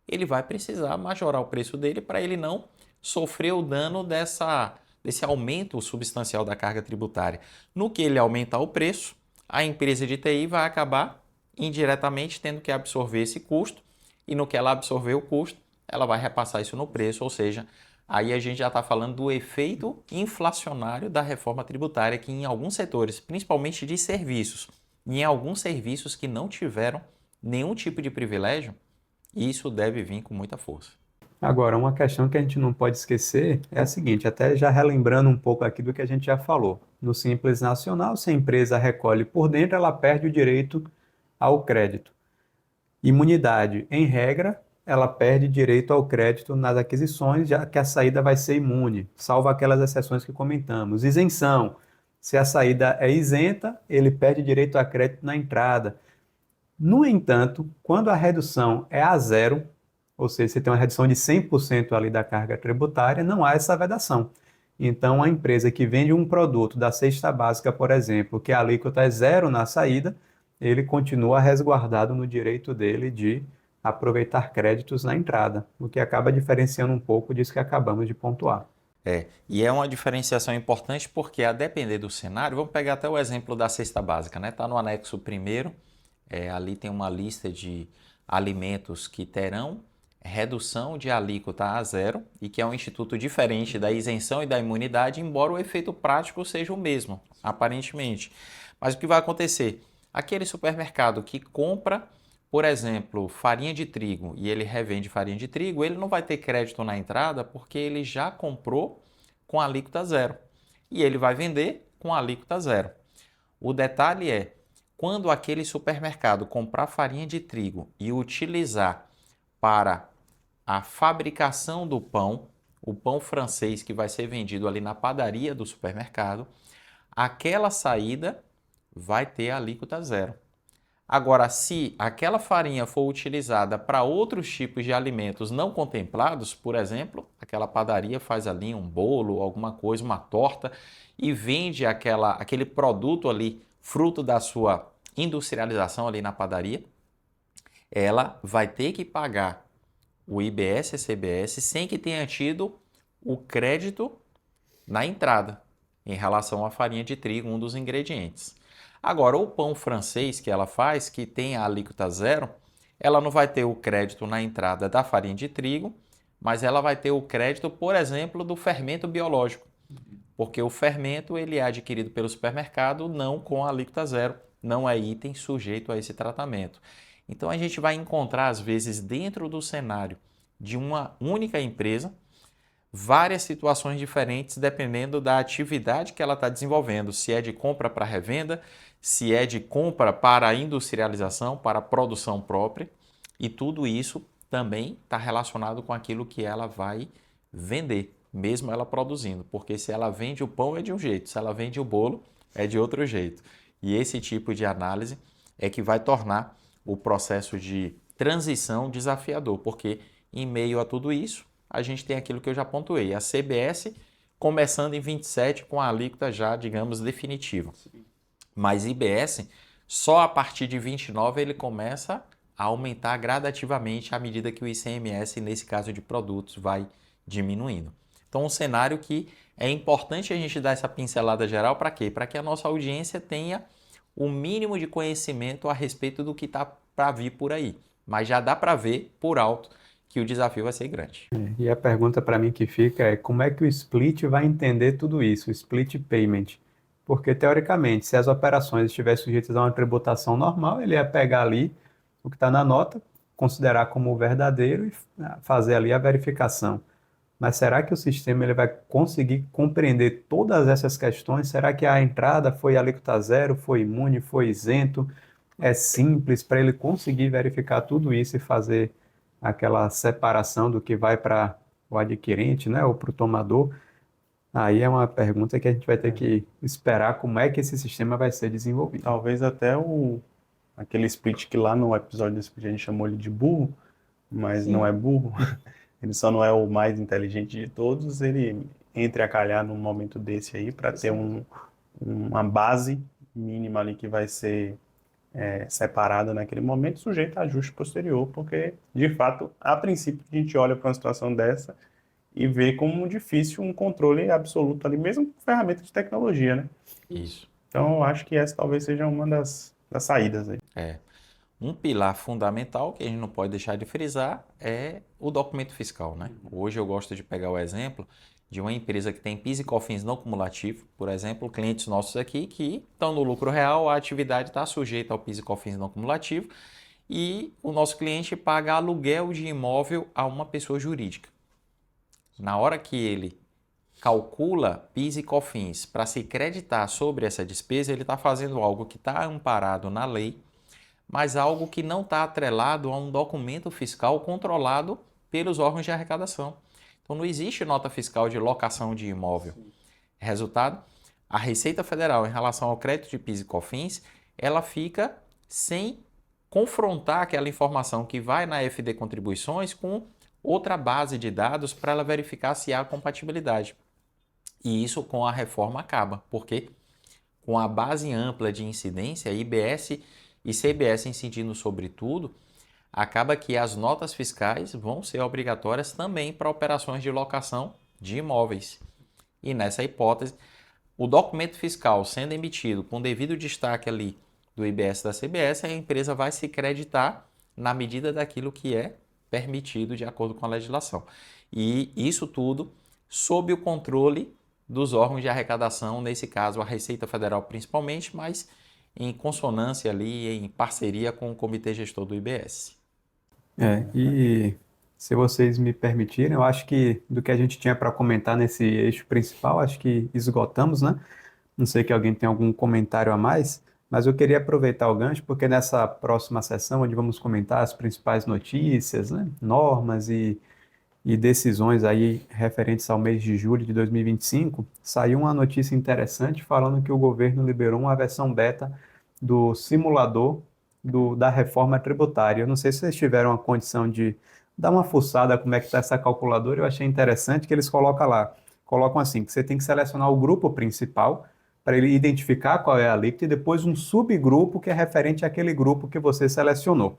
ele vai precisar majorar o preço dele para ele não sofrer o dano desse aumento substancial da carga tributária. No que ele aumentar o preço, a empresa de TI vai acabar indiretamente tendo que absorver esse custo, e no que ela absorver o custo, ela vai repassar isso no preço, ou seja, aí a gente já está falando do efeito inflacionário da reforma tributária, que em alguns setores, principalmente de serviços, e em alguns serviços que não tiveram nenhum tipo de privilégio, isso deve vir com muita força. Agora, uma questão que a gente não pode esquecer é a seguinte, até já relembrando um pouco aqui do que a gente já falou. No Simples Nacional, se a empresa recolhe por dentro, ela perde o direito ao crédito. Imunidade, em regra, ela perde direito ao crédito nas aquisições, já que a saída vai ser imune, salvo aquelas exceções que comentamos. Isenção, Se a saída é isenta, ele perde direito a crédito na entrada. No entanto, quando a redução é a zero, ou seja, você tem uma redução de 100% ali da carga tributária, não há essa vedação. Então, a empresa que vende um produto da cesta básica, por exemplo, que a alíquota é zero na saída, ele continua resguardado no direito dele de aproveitar créditos na entrada, o que acaba diferenciando um pouco disso que acabamos de pontuar. E é uma diferenciação importante porque, a depender do cenário, vamos pegar até o exemplo da cesta básica, né? Está no anexo primeiro, ali tem uma lista de alimentos que terão redução de alíquota a zero e que é um instituto diferente da isenção e da imunidade, embora o efeito prático seja o mesmo, aparentemente. Mas o que vai acontecer? Aquele supermercado que compra, por exemplo, farinha de trigo e ele revende farinha de trigo, ele não vai ter crédito na entrada porque ele já comprou com alíquota zero e ele vai vender com alíquota zero. O detalhe é, quando aquele supermercado comprar farinha de trigo e utilizar para a fabricação do pão, o pão francês que vai ser vendido ali na padaria do supermercado, aquela saída vai ter alíquota zero. Agora, se aquela farinha for utilizada para outros tipos de alimentos não contemplados, por exemplo, aquela padaria faz ali um bolo, alguma coisa, uma torta e vende aquele produto ali, fruto da sua industrialização ali na padaria, ela vai ter que pagar o IBS e CBS sem que tenha tido o crédito na entrada em relação à farinha de trigo, um dos ingredientes. Agora, o pão francês que ela faz, que tem a alíquota zero, ela não vai ter o crédito na entrada da farinha de trigo, mas ela vai ter o crédito, por exemplo, do fermento biológico, porque o fermento ele é adquirido pelo supermercado não com a alíquota zero, não é item sujeito a esse tratamento. Então, a gente vai encontrar, às vezes, dentro do cenário de uma única empresa, várias situações diferentes dependendo da atividade que ela está desenvolvendo, se é de compra para revenda, se é de compra para a industrialização, para a produção própria, e tudo isso também está relacionado com aquilo que ela vai vender, mesmo ela produzindo, porque se ela vende o pão é de um jeito, se ela vende o bolo é de outro jeito. E esse tipo de análise é que vai tornar o processo de transição desafiador, porque em meio a tudo isso, a gente tem aquilo que eu já pontuei, a CBS começando em 27 com a alíquota já, digamos, definitiva. Mas IBS, só a partir de 29 ele começa a aumentar gradativamente à medida que o ICMS, nesse caso de produtos, vai diminuindo. Então, um cenário que é importante a gente dar essa pincelada geral para quê? Para que a nossa audiência tenha o mínimo de conhecimento a respeito do que está para vir por aí. Mas já dá para ver por alto que o desafio vai ser grande. E a pergunta para mim que fica é como é que o split vai entender tudo isso, o split payment? Porque, teoricamente, se as operações estivessem sujeitas a uma tributação normal, ele ia pegar ali o que está na nota, considerar como verdadeiro e fazer ali a verificação. Mas será que o sistema ele vai conseguir compreender todas essas questões? Será que a entrada foi alíquota zero, foi imune, foi isento? É simples para ele conseguir verificar tudo isso e fazer aquela separação do que vai para o adquirente, né, ou para o tomador? Aí é uma pergunta que a gente vai ter que esperar como é que esse sistema vai ser desenvolvido. Talvez até aquele split que lá no episódio do split a gente chamou ele de burro, mas não é burro. Ele só não é o mais inteligente de todos, ele entre a calhar num momento desse aí para ter uma base mínima ali que vai ser separada naquele momento, sujeita a ajuste posterior, porque, de fato, a princípio a gente olha para uma situação dessa e vê como difícil um controle absoluto ali, mesmo com ferramenta de tecnologia, né? Isso. Então, eu acho que essa talvez seja uma das saídas aí. Um pilar fundamental que a gente não pode deixar de frisar é o documento fiscal, né? Hoje eu gosto de pegar o exemplo de uma empresa que tem PIS e COFINS não cumulativo, por exemplo, clientes nossos aqui que estão no lucro real, a atividade está sujeita ao PIS e COFINS não cumulativo e o nosso cliente paga aluguel de imóvel a uma pessoa jurídica. Na hora que ele calcula PIS e COFINS para se creditar sobre essa despesa, ele está fazendo algo que está amparado na lei, mas algo que não está atrelado a um documento fiscal controlado pelos órgãos de arrecadação. Então, não existe nota fiscal de locação de imóvel. Resultado, a Receita Federal, em relação ao crédito de PIS e COFINS, ela fica sem confrontar aquela informação que vai na FD Contribuições com outra base de dados para ela verificar se há compatibilidade. E isso com a reforma acaba, porque com a base ampla de incidência, IBS e CBS incidindo sobre tudo, acaba que as notas fiscais vão ser obrigatórias também para operações de locação de imóveis. E nessa hipótese, o documento fiscal sendo emitido com devido destaque ali do IBS e da CBS, a empresa vai se creditar na medida daquilo que é permitido de acordo com a legislação. E isso tudo sob o controle dos órgãos de arrecadação, nesse caso a Receita Federal principalmente, mas em consonância ali, em parceria com o Comitê Gestor do IBS. E se vocês me permitirem, eu acho que do que a gente tinha para comentar nesse eixo principal, acho que esgotamos, né? Não sei que alguém tem algum comentário a mais, mas eu queria aproveitar o gancho, porque nessa próxima sessão, onde vamos comentar as principais notícias, né? Normas e decisões aí referentes ao mês de julho de 2025, saiu uma notícia interessante falando que o governo liberou uma versão beta do simulador da reforma tributária. Eu não sei se vocês tiveram a condição de dar uma fuçada como é que está essa calculadora. Eu achei interessante que eles colocam assim, que você tem que selecionar o grupo principal para ele identificar qual é a alíquota e depois um subgrupo que é referente àquele grupo que você selecionou.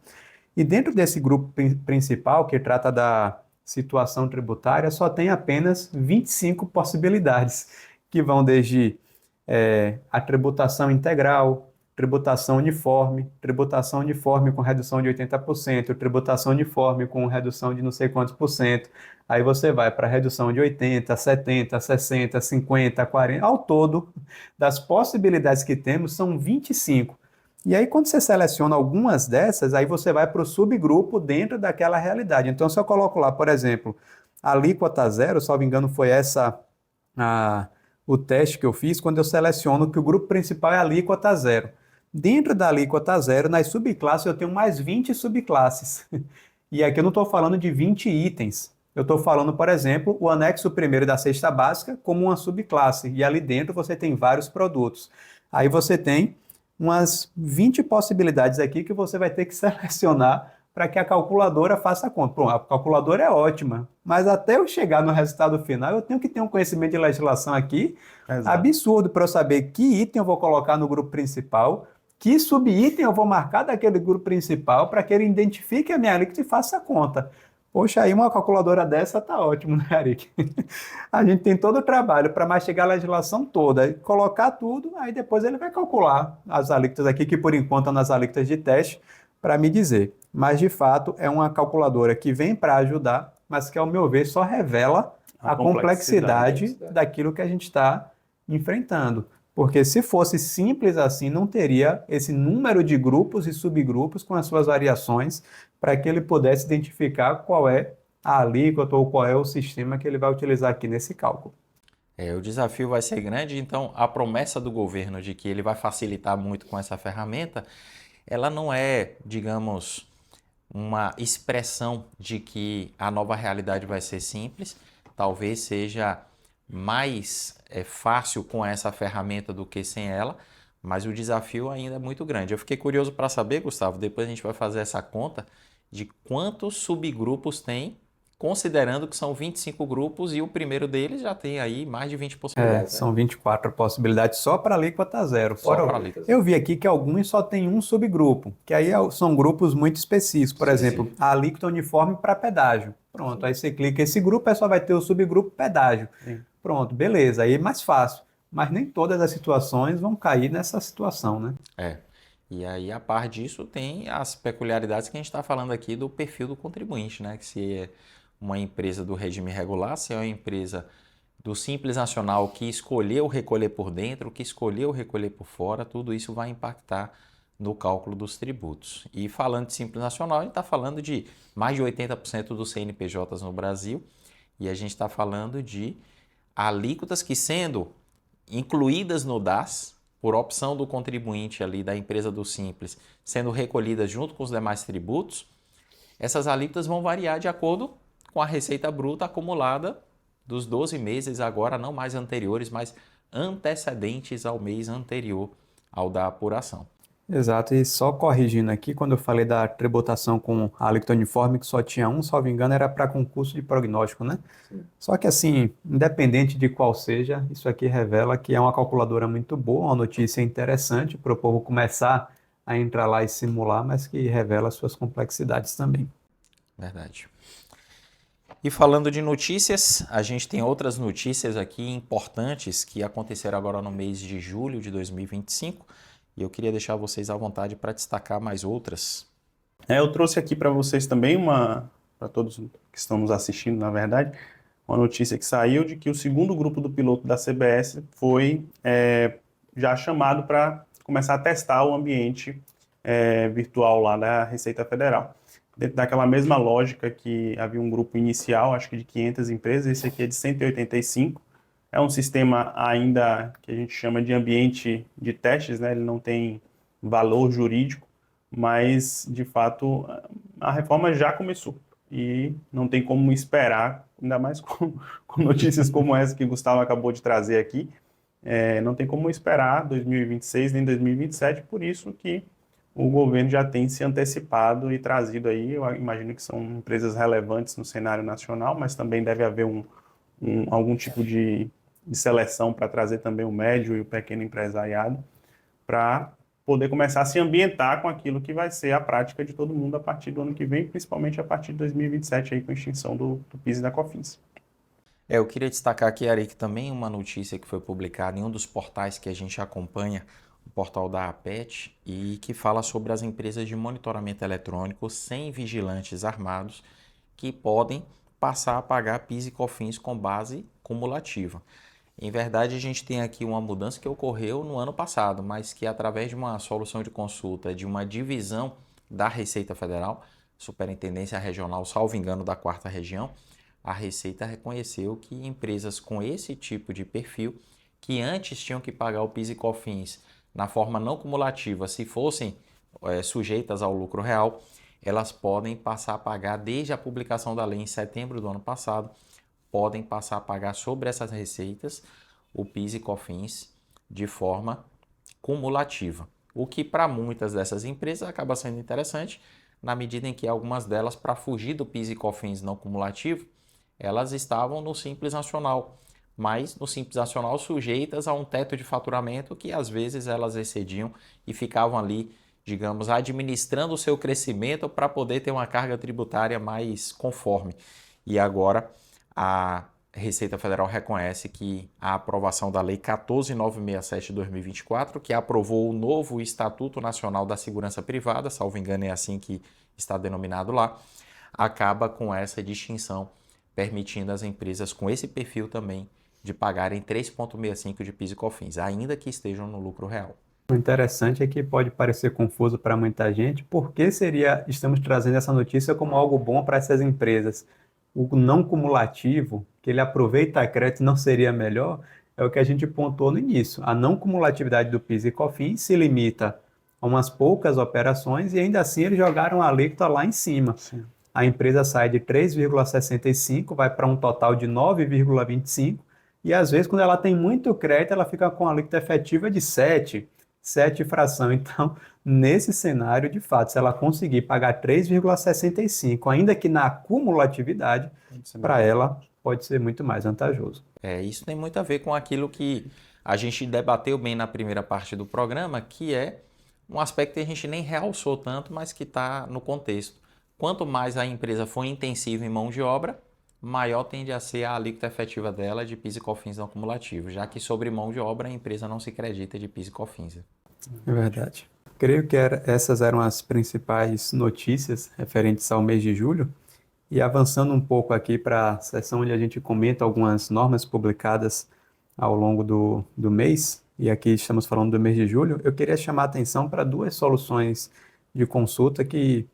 E dentro desse grupo principal, que trata da situação tributária, só tem apenas 25 possibilidades, que vão desde a tributação integral, tributação uniforme com redução de 80%, tributação uniforme com redução de não sei quantos por cento. Aí você vai para redução de 80, 70, 60, 50, 40. Ao todo, das possibilidades que temos, são 25. E aí, quando você seleciona algumas dessas, aí você vai para o subgrupo dentro daquela realidade. Então, se eu coloco lá, por exemplo, a alíquota zero, salvo engano, foi o teste que eu fiz, quando eu seleciono que o grupo principal é a alíquota zero. Dentro da alíquota zero, nas subclasses, eu tenho mais 20 subclasses. E aqui eu não estou falando de 20 itens. Eu estou falando, por exemplo, o anexo primeiro da cesta básica como uma subclasse. E ali dentro você tem vários produtos. Aí você tem umas 20 possibilidades aqui que você vai ter que selecionar para que a calculadora faça a conta. Bom, a calculadora é ótima, mas até eu chegar no resultado final, eu tenho que ter um conhecimento de legislação aqui absurdo para eu saber que item eu vou colocar no grupo principal, que subitem eu vou marcar daquele grupo principal para que ele identifique a minha alíquota e faça a conta. Poxa, aí uma calculadora dessa tá ótimo, né, Arik? A gente tem todo o trabalho para mastigar a legislação toda, colocar tudo, aí depois ele vai calcular as alíquotas aqui, que por enquanto estão nas alíquotas de teste, para me dizer. Mas, de fato, é uma calculadora que vem para ajudar, mas que, ao meu ver, só revela a complexidade daquilo que a gente está enfrentando. Porque se fosse simples assim, não teria esse número de grupos e subgrupos com as suas variações para que ele pudesse identificar qual é a alíquota ou qual é o sistema que ele vai utilizar aqui nesse cálculo. O desafio vai ser grande, então a promessa do governo de que ele vai facilitar muito com essa ferramenta, ela não é, digamos, uma expressão de que a nova realidade vai ser simples, talvez seja mais fácil com essa ferramenta do que sem ela, mas o desafio ainda é muito grande. Eu fiquei curioso para saber, Gustavo, depois a gente vai fazer essa conta de quantos subgrupos tem, considerando que são 25 grupos e o primeiro deles já tem aí mais de 20 possibilidades. São 24 possibilidades só para a alíquota zero. Alíquota. Eu vi aqui que alguns só tem um subgrupo, que aí são grupos muito específicos. Por exemplo, a alíquota uniforme para pedágio. Pronto, aí você clica esse grupo, aí só vai ter o subgrupo pedágio. Sim. Pronto, beleza, aí é mais fácil. Mas nem todas as situações vão cair nessa situação, né? E aí, a par disso, tem as peculiaridades que a gente está falando aqui do perfil do contribuinte, né? Que se é uma empresa do regime regular, se é uma empresa do Simples Nacional que escolheu recolher por dentro, que escolheu recolher por fora, tudo isso vai impactar no cálculo dos tributos. E falando de Simples Nacional, a gente está falando de mais de 80% dos CNPJs no Brasil e a gente está falando de alíquotas que, sendo incluídas no DAS, por opção do contribuinte ali da empresa do Simples, sendo recolhidas junto com os demais tributos, essas alíquotas vão variar de acordo com a receita bruta acumulada dos 12 meses agora, não mais anteriores, mas antecedentes ao mês anterior ao da apuração. Exato, e só corrigindo aqui, quando eu falei da tributação com a alíquota uniforme, que só tinha um, salvo engano, era para concurso de prognóstico, né? Sim. Só que assim, independente de qual seja, isso aqui revela que é uma calculadora muito boa, uma notícia interessante para o povo começar a entrar lá e simular, mas que revela suas complexidades também. Verdade. E falando de notícias, a gente tem outras notícias aqui importantes que aconteceram agora no mês de julho de 2025 e eu queria deixar vocês à vontade para destacar mais outras. Eu trouxe aqui para vocês também para todos que estão nos assistindo, na verdade, uma notícia que saiu de que o segundo grupo do piloto da CBS foi já chamado para começar a testar o ambiente virtual lá da Receita Federal. Dentro daquela mesma lógica que havia um grupo inicial, acho que de 500 empresas, esse aqui é de 185. É um sistema ainda que a gente chama de ambiente de testes, né? Ele não tem valor jurídico, mas, de fato, a reforma já começou e não tem como esperar, ainda mais com notícias como essa que o Gustavo acabou de trazer aqui, não tem como esperar 2026 nem 2027, por isso que o governo já tem se antecipado e trazido aí, eu imagino que são empresas relevantes no cenário nacional, mas também deve haver algum tipo de seleção para trazer também o médio e o pequeno empresariado, para poder começar a se ambientar com aquilo que vai ser a prática de todo mundo a partir do ano que vem, principalmente a partir de 2027, aí, com a extinção do PIS e da COFINS. Eu queria destacar aqui, Ari, também uma notícia que foi publicada em um dos portais que a gente acompanha, o portal da APET, e que fala sobre as empresas de monitoramento eletrônico sem vigilantes armados que podem passar a pagar PIS e COFINS com base cumulativa. Em verdade, a gente tem aqui uma mudança que ocorreu no ano passado, mas que através de uma solução de consulta de uma divisão da Receita Federal, Superintendência Regional, salvo engano, da 4ª Região, a Receita reconheceu que empresas com esse tipo de perfil, que antes tinham que pagar o PIS e COFINS na forma não cumulativa, se fossem sujeitas ao lucro real, elas podem passar a pagar desde a publicação da lei em setembro do ano passado, podem passar a pagar sobre essas receitas o PIS e COFINS de forma cumulativa. O que para muitas dessas empresas acaba sendo interessante, na medida em que algumas delas, para fugir do PIS e COFINS não cumulativo, elas estavam no Simples Nacional, mas no Simples Nacional sujeitas a um teto de faturamento que às vezes elas excediam e ficavam ali, digamos, administrando o seu crescimento para poder ter uma carga tributária mais conforme. E agora a Receita Federal reconhece que a aprovação da Lei 14.967 de 2024, que aprovou o novo Estatuto Nacional da Segurança Privada, salvo engano é assim que está denominado lá, acaba com essa distinção, permitindo às empresas com esse perfil também de pagarem 3,65% de PIS e COFINS, ainda que estejam no lucro real. O interessante é que pode parecer confuso para muita gente, porque estamos trazendo essa notícia como algo bom para essas empresas. O não cumulativo, que ele aproveita crédito, não seria melhor? É o que a gente pontuou no início. A não cumulatividade do PIS e COFINS se limita a umas poucas operações e ainda assim eles jogaram a alíquota lá em cima. Sim. A empresa sai de 3,65, vai para um total de 9,25 e às vezes quando ela tem muito crédito ela fica com a alíquota efetiva de 7 fração. Então, nesse cenário, de fato, se ela conseguir pagar 3,65, ainda que na cumulatividade, para ela pode ser muito mais vantajoso. Isso tem muito a ver com aquilo que a gente debateu bem na primeira parte do programa, que é um aspecto que a gente nem realçou tanto, mas que está no contexto. Quanto mais a empresa for intensiva em mão de obra, maior tende a ser a alíquota efetiva dela de PIS e COFINS não cumulativo, já que sobre mão de obra a empresa não se acredita de PIS e COFINS. É verdade. Creio que essas eram as principais notícias referentes ao mês de julho. E avançando um pouco aqui para a seção onde a gente comenta algumas normas publicadas ao longo do mês, e aqui estamos falando do mês de julho, eu queria chamar a atenção para duas soluções de consulta que,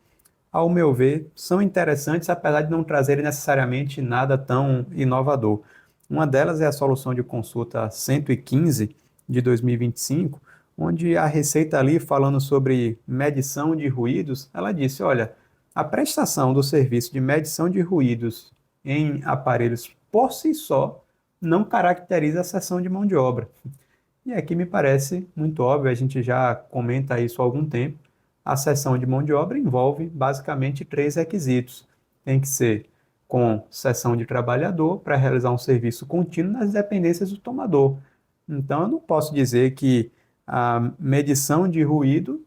ao meu ver, são interessantes, apesar de não trazerem necessariamente nada tão inovador. Uma delas é a solução de consulta 115 de 2025, onde a Receita ali, falando sobre medição de ruídos, ela disse, olha, a prestação do serviço de medição de ruídos em aparelhos por si só não caracteriza a cessão de mão de obra. E aqui me parece muito óbvio, a gente já comenta isso há algum tempo. A cessão de mão de obra envolve basicamente três requisitos. Tem que ser com cessão de trabalhador para realizar um serviço contínuo nas dependências do tomador. Então, eu não posso dizer que a medição de ruído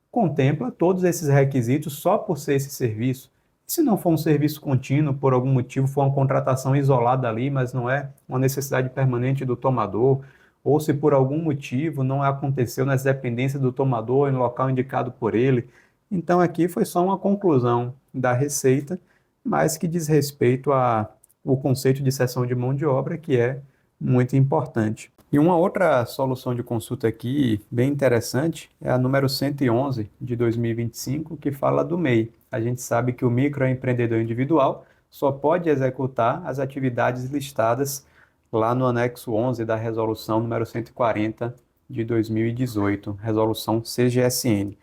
contempla todos esses requisitos só por ser esse serviço. Se não for um serviço contínuo, por algum motivo, for uma contratação isolada ali, mas não é uma necessidade permanente do tomador, ou se por algum motivo não aconteceu nas dependências do tomador, em local indicado por ele. Então, aqui foi só uma conclusão da Receita, mas que diz respeito ao conceito de cessão de mão de obra, que é muito importante. E uma outra solução de consulta aqui, bem interessante, é a número 111 de 2025, que fala do MEI. A gente sabe que o microempreendedor individual só pode executar as atividades listadas lá no anexo 11 da resolução número 140 de 2018, resolução CGSN.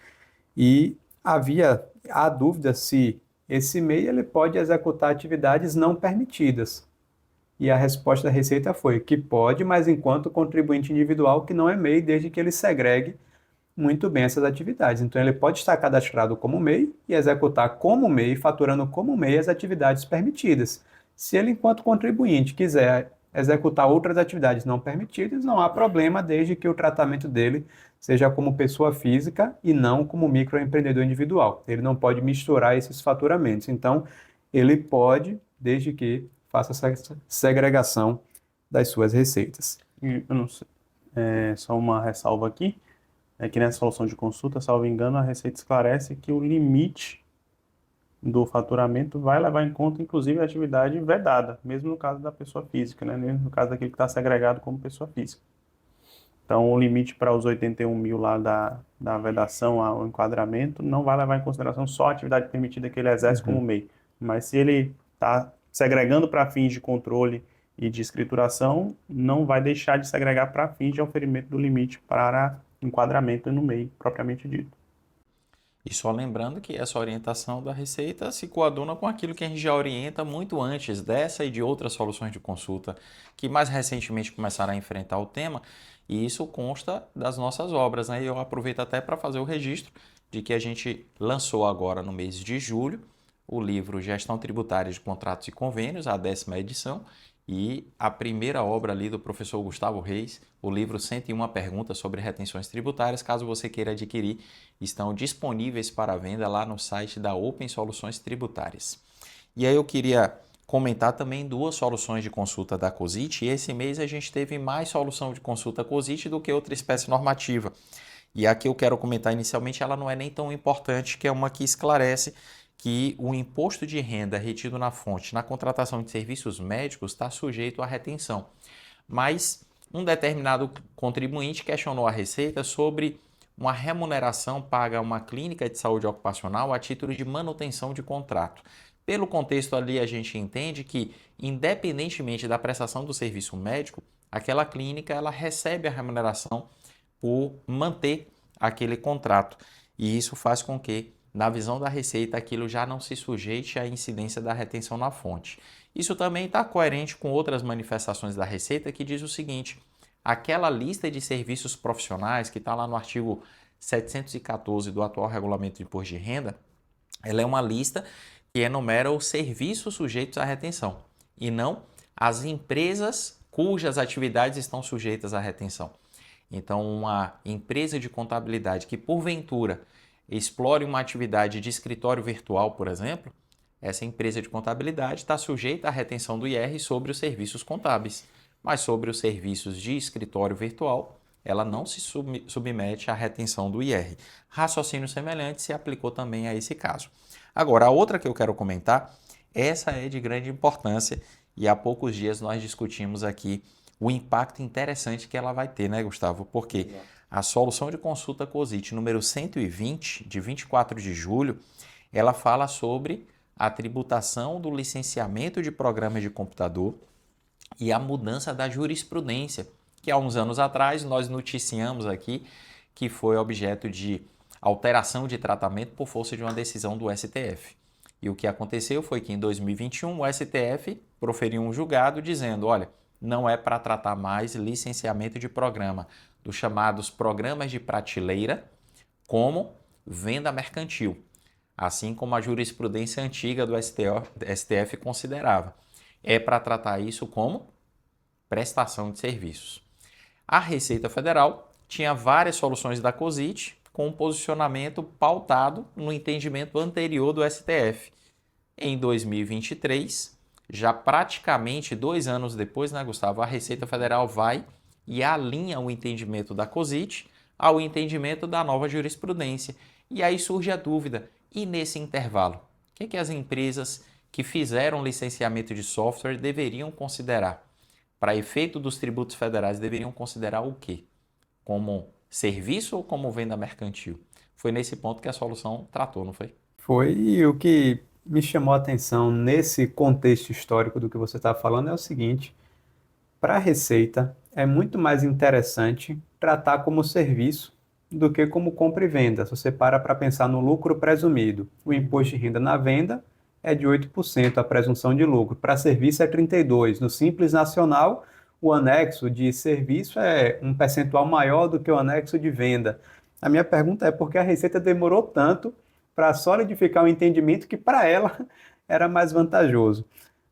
E há dúvida se esse MEI ele pode executar atividades não permitidas. E a resposta da Receita foi que pode, mas enquanto contribuinte individual que não é MEI, desde que ele segregue muito bem essas atividades. Então, ele pode estar cadastrado como MEI e executar como MEI, faturando como MEI as atividades permitidas. Se ele, enquanto contribuinte, quiser executar outras atividades não permitidas, não há problema, desde que o tratamento dele seja como pessoa física e não como microempreendedor individual. Ele não pode misturar esses faturamentos. Então, ele pode, desde que faça essa segregação das suas receitas. E eu não sei, só uma ressalva aqui, é que nessa solução de consulta, salvo engano, a Receita esclarece que o limite do faturamento vai levar em conta, inclusive, a atividade vedada, mesmo no caso da pessoa física, né? Mesmo no caso daquele que está segregado como pessoa física. Então, o limite para os 81 mil lá da vedação ao enquadramento não vai levar em consideração só a atividade permitida que ele exerce como MEI. Mas se ele está segregando para fins de controle e de escrituração, não vai deixar de segregar para fins de oferimento do limite para enquadramento no MEI, propriamente dito. E só lembrando que essa orientação da Receita se coaduna com aquilo que a gente já orienta muito antes dessa e de outras soluções de consulta que mais recentemente começaram a enfrentar o tema, e isso consta das nossas obras, né? E eu aproveito até para fazer o registro de que a gente lançou agora no mês de julho o livro Gestão Tributária de Contratos e Convênios, a 10ª edição, e a primeira obra ali do professor Gustavo Reis, o livro 101 Perguntas sobre Retenções Tributárias. Caso você queira adquirir, estão disponíveis para venda lá no site da Open Soluções Tributárias. E aí eu queria comentar também duas soluções de consulta da COSIT, e esse mês a gente teve mais solução de consulta COSIT do que outra espécie normativa. E a que eu quero comentar inicialmente, ela não é nem tão importante, que é uma que esclarece que o imposto de renda retido na fonte na contratação de serviços médicos está sujeito à retenção. Mas um determinado contribuinte questionou a Receita sobre uma remuneração paga a uma clínica de saúde ocupacional a título de manutenção de contrato. Pelo contexto ali, a gente entende que, independentemente da prestação do serviço médico, aquela clínica ela recebe a remuneração por manter aquele contrato. E isso faz com que, na visão da Receita, aquilo já não se sujeite à incidência da retenção na fonte. Isso também está coerente com outras manifestações da Receita que diz o seguinte: aquela lista de serviços profissionais que está lá no artigo 714 do atual Regulamento de Imposto de Renda, ela é uma lista que enumera os serviços sujeitos à retenção e não as empresas cujas atividades estão sujeitas à retenção. Então, uma empresa de contabilidade que, porventura, explore uma atividade de escritório virtual, por exemplo, essa empresa de contabilidade está sujeita à retenção do IR sobre os serviços contábeis, mas sobre os serviços de escritório virtual, ela não se submete à retenção do IR. Raciocínio semelhante se aplicou também a esse caso. Agora, a outra que eu quero comentar, essa é de grande importância e há poucos dias nós discutimos aqui o impacto interessante que ela vai ter, né, Gustavo? Porque a solução de consulta COSIT número 120, de 24 de julho, ela fala sobre a tributação do licenciamento de programas de computador e a mudança da jurisprudência, que há uns anos atrás nós noticiamos aqui que foi objeto de alteração de tratamento por força de uma decisão do STF. E o que aconteceu foi que em 2021 o STF proferiu um julgado dizendo, olha, não é para tratar mais licenciamento de programa, dos chamados programas de prateleira, como venda mercantil, assim como a jurisprudência antiga do STF considerava. É para tratar isso como prestação de serviços. A Receita Federal tinha várias soluções da COSIT com um posicionamento pautado no entendimento anterior do STF. Em 2023, já praticamente 2 anos depois, né, Gustavo, a Receita Federal vai e alinha o entendimento da COSIT ao entendimento da nova jurisprudência. E aí surge a dúvida, e nesse intervalo, o que as empresas que fizeram licenciamento de software deveriam considerar? Para efeito dos tributos federais, deveriam considerar o quê? Como serviço ou como venda mercantil? Foi nesse ponto que a solução tratou, não foi? Foi, e o que me chamou a atenção nesse contexto histórico do que você está falando é o seguinte: para a Receita é muito mais interessante tratar como serviço do que como compra e venda. Se você para pensar no lucro presumido, o imposto de renda na venda é de 8% a presunção de lucro. Para serviço é 32%. No Simples Nacional, o anexo de serviço é um percentual maior do que o anexo de venda. A minha pergunta é por que a Receita demorou tanto para solidificar um entendimento que para ela era mais vantajoso.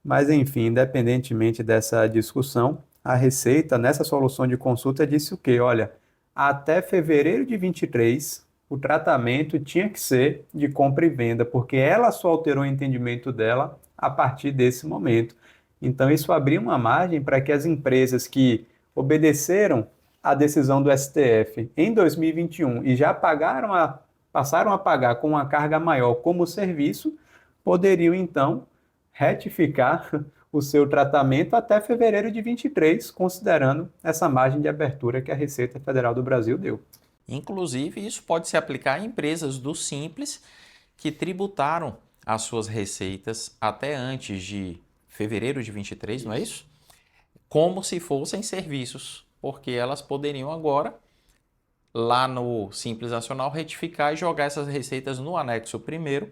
Mas, enfim, independentemente dessa discussão, a Receita, nessa solução de consulta, disse o quê? Olha, até fevereiro de 23, o tratamento tinha que ser de compra e venda, porque ela só alterou o entendimento dela a partir desse momento. Então, isso abriu uma margem para que as empresas que obedeceram à decisão do STF em 2021 e já passaram a pagar com uma carga maior como serviço, poderiam, então, retificar o seu tratamento até fevereiro de 23, considerando essa margem de abertura que a Receita Federal do Brasil deu. Inclusive, isso pode se aplicar a empresas do Simples que tributaram as suas receitas até antes de fevereiro de 23, não é isso? Como se fossem serviços, porque elas poderiam agora, lá no Simples Nacional, retificar e jogar essas receitas no anexo primeiro,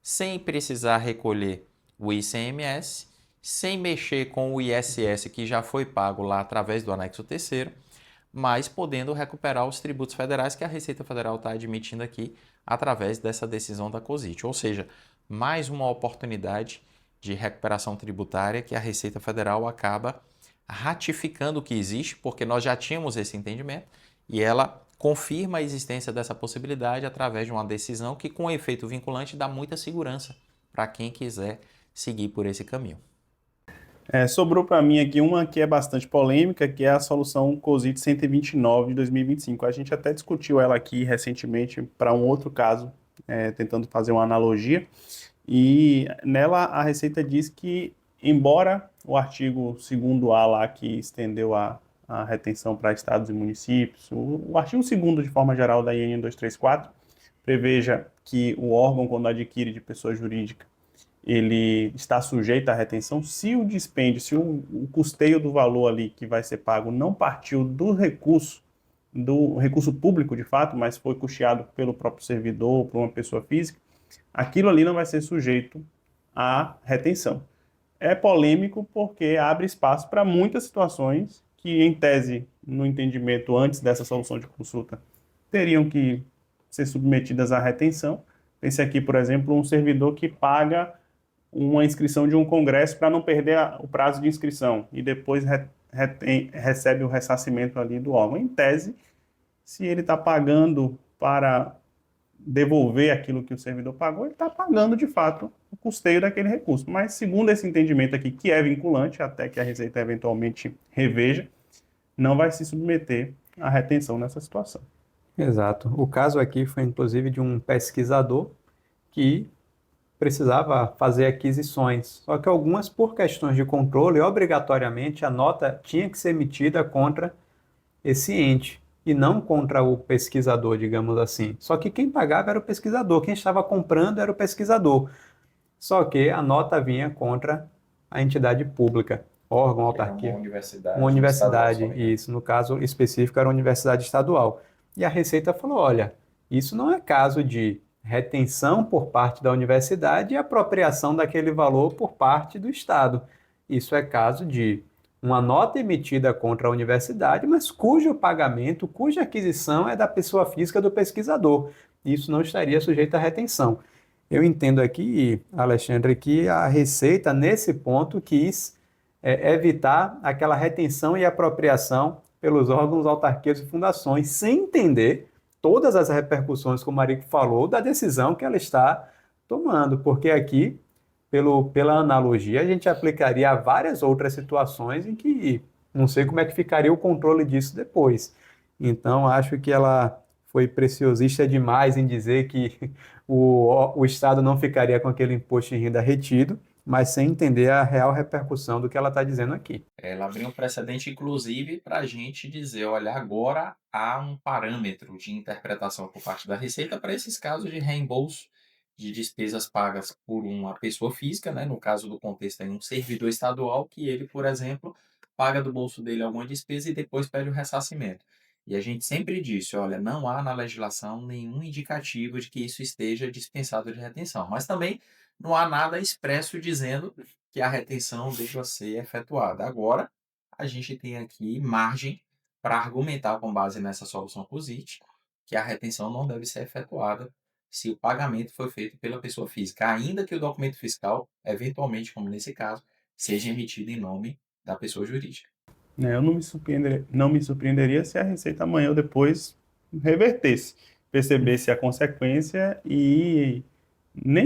sem precisar recolher o ICMS, sem mexer com o ISS que já foi pago lá através do anexo terceiro, mas podendo recuperar os tributos federais que a Receita Federal está admitindo aqui através dessa decisão da COSIT. Ou seja, mais uma oportunidade de recuperação tributária que a Receita Federal acaba ratificando o que existe, porque nós já tínhamos esse entendimento, e ela confirma a existência dessa possibilidade através de uma decisão que, com efeito vinculante, dá muita segurança para quem quiser seguir por esse caminho. Sobrou para mim aqui uma que é bastante polêmica, que é a solução COSIT 129 de 2025. A gente até discutiu ela aqui recentemente para um outro caso, tentando fazer uma analogia, e nela a Receita diz que, embora o artigo 2º-A lá, que estendeu a retenção para estados e municípios, o artigo 2º, de forma geral, da IN 234, preveja que o órgão, quando adquire de pessoa jurídica, ele está sujeito à retenção se o dispêndio, se o custeio do valor ali que vai ser pago não partiu do recurso público de fato, mas foi custeado pelo próprio servidor, por uma pessoa física, aquilo ali não vai ser sujeito à retenção. É polêmico porque abre espaço para muitas situações que, em tese, no entendimento antes dessa solução de consulta, teriam que ser submetidas à retenção. Pense aqui, por exemplo, um servidor que paga uma inscrição de um congresso para não perder o prazo de inscrição e depois recebe o ressarcimento ali do órgão. Em tese, se ele está pagando para devolver aquilo que o servidor pagou, ele está pagando de fato o custeio daquele recurso. Mas segundo esse entendimento aqui, que é vinculante, até que a Receita eventualmente reveja, não vai se submeter à retenção nessa situação. Exato. O caso aqui foi inclusive de um pesquisador que precisava fazer aquisições, só que algumas, por questões de controle, obrigatoriamente a nota tinha que ser emitida contra esse ente e não contra o pesquisador, digamos assim. Só que quem pagava era o pesquisador, quem estava comprando era o pesquisador. Só que a nota vinha contra a entidade pública, órgão, autarquia. Uma universidade, isso, no caso específico era uma universidade estadual. E a Receita falou, olha, isso não é caso de retenção por parte da universidade e apropriação daquele valor por parte do Estado. Isso é caso de uma nota emitida contra a universidade, mas cujo pagamento, cuja aquisição é da pessoa física do pesquisador. Isso não estaria sujeito à retenção. Eu entendo aqui, Alexandre, que a Receita, nesse ponto, quis evitar aquela retenção e apropriação pelos órgãos, autarquias e fundações, sem entender todas as repercussões, como o Marico falou, da decisão que ela está tomando, porque aqui, pela analogia, a gente aplicaria a várias outras situações em que não sei como é que ficaria o controle disso depois. Então, acho que ela foi preciosista demais em dizer que o Estado não ficaria com aquele imposto de renda retido, mas sem entender a real repercussão do que ela está dizendo aqui. Ela abriu um precedente, inclusive, para a gente dizer, olha, agora há um parâmetro de interpretação por parte da Receita para esses casos de reembolso de despesas pagas por uma pessoa física, né? No caso do contexto aí, um servidor estadual, que ele, por exemplo, paga do bolso dele alguma despesa e depois pede o ressarcimento. E a gente sempre disse, olha, não há na legislação nenhum indicativo de que isso esteja dispensado de retenção, mas também não há nada expresso dizendo que a retenção deva ser efetuada. Agora, a gente tem aqui margem para argumentar com base nessa solução COSIT que a retenção não deve ser efetuada se o pagamento foi feito pela pessoa física, ainda que o documento fiscal, eventualmente, como nesse caso, seja emitido em nome da pessoa jurídica. Eu não me surpreenderia se a Receita amanhã ou depois revertesse, percebesse a consequência e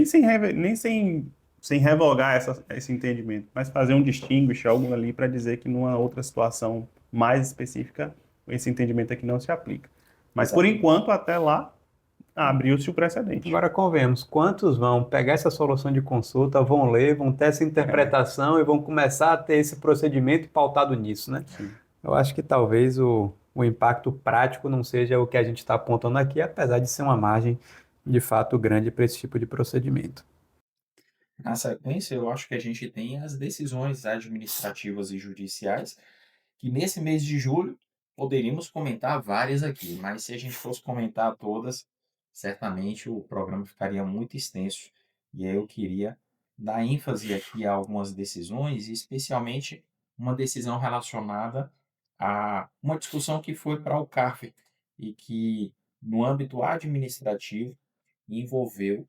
sem revogar esse entendimento, mas fazer um distinguish, algo ali para dizer que numa outra situação mais específica, esse entendimento aqui não se aplica. Mas por enquanto, até lá, abriu-se o precedente. Agora, convenhamos, quantos vão pegar essa solução de consulta, vão ler, vão ter essa interpretação e vão começar a ter esse procedimento pautado nisso, né? Sim. Eu acho que talvez o impacto prático não seja o que a gente está apontando aqui, apesar de ser uma margem de fato grande para esse tipo de procedimento. Na sequência, eu acho que a gente tem as decisões administrativas e judiciais, que nesse mês de julho poderíamos comentar várias aqui, mas se a gente fosse comentar todas, certamente o programa ficaria muito extenso. E aí eu queria dar ênfase aqui a algumas decisões, e especialmente uma decisão relacionada a uma discussão que foi para o CARF e que, no âmbito administrativo, envolveu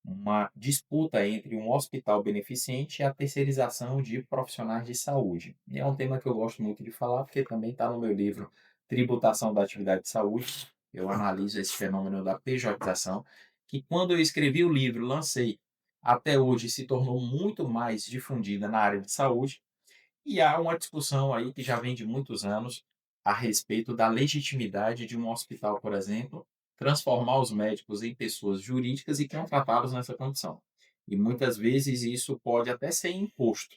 uma disputa entre um hospital beneficente e a terceirização de profissionais de saúde. E é um tema que eu gosto muito de falar, porque também está no meu livro Tributação da Atividade de Saúde. Eu analiso esse fenômeno da pejotização, que quando eu escrevi o livro, lancei, até hoje se tornou muito mais difundida na área de saúde, e há uma discussão aí que já vem de muitos anos a respeito da legitimidade de um hospital, por exemplo, transformar os médicos em pessoas jurídicas e contratá-los nessa condição. E muitas vezes isso pode até ser imposto,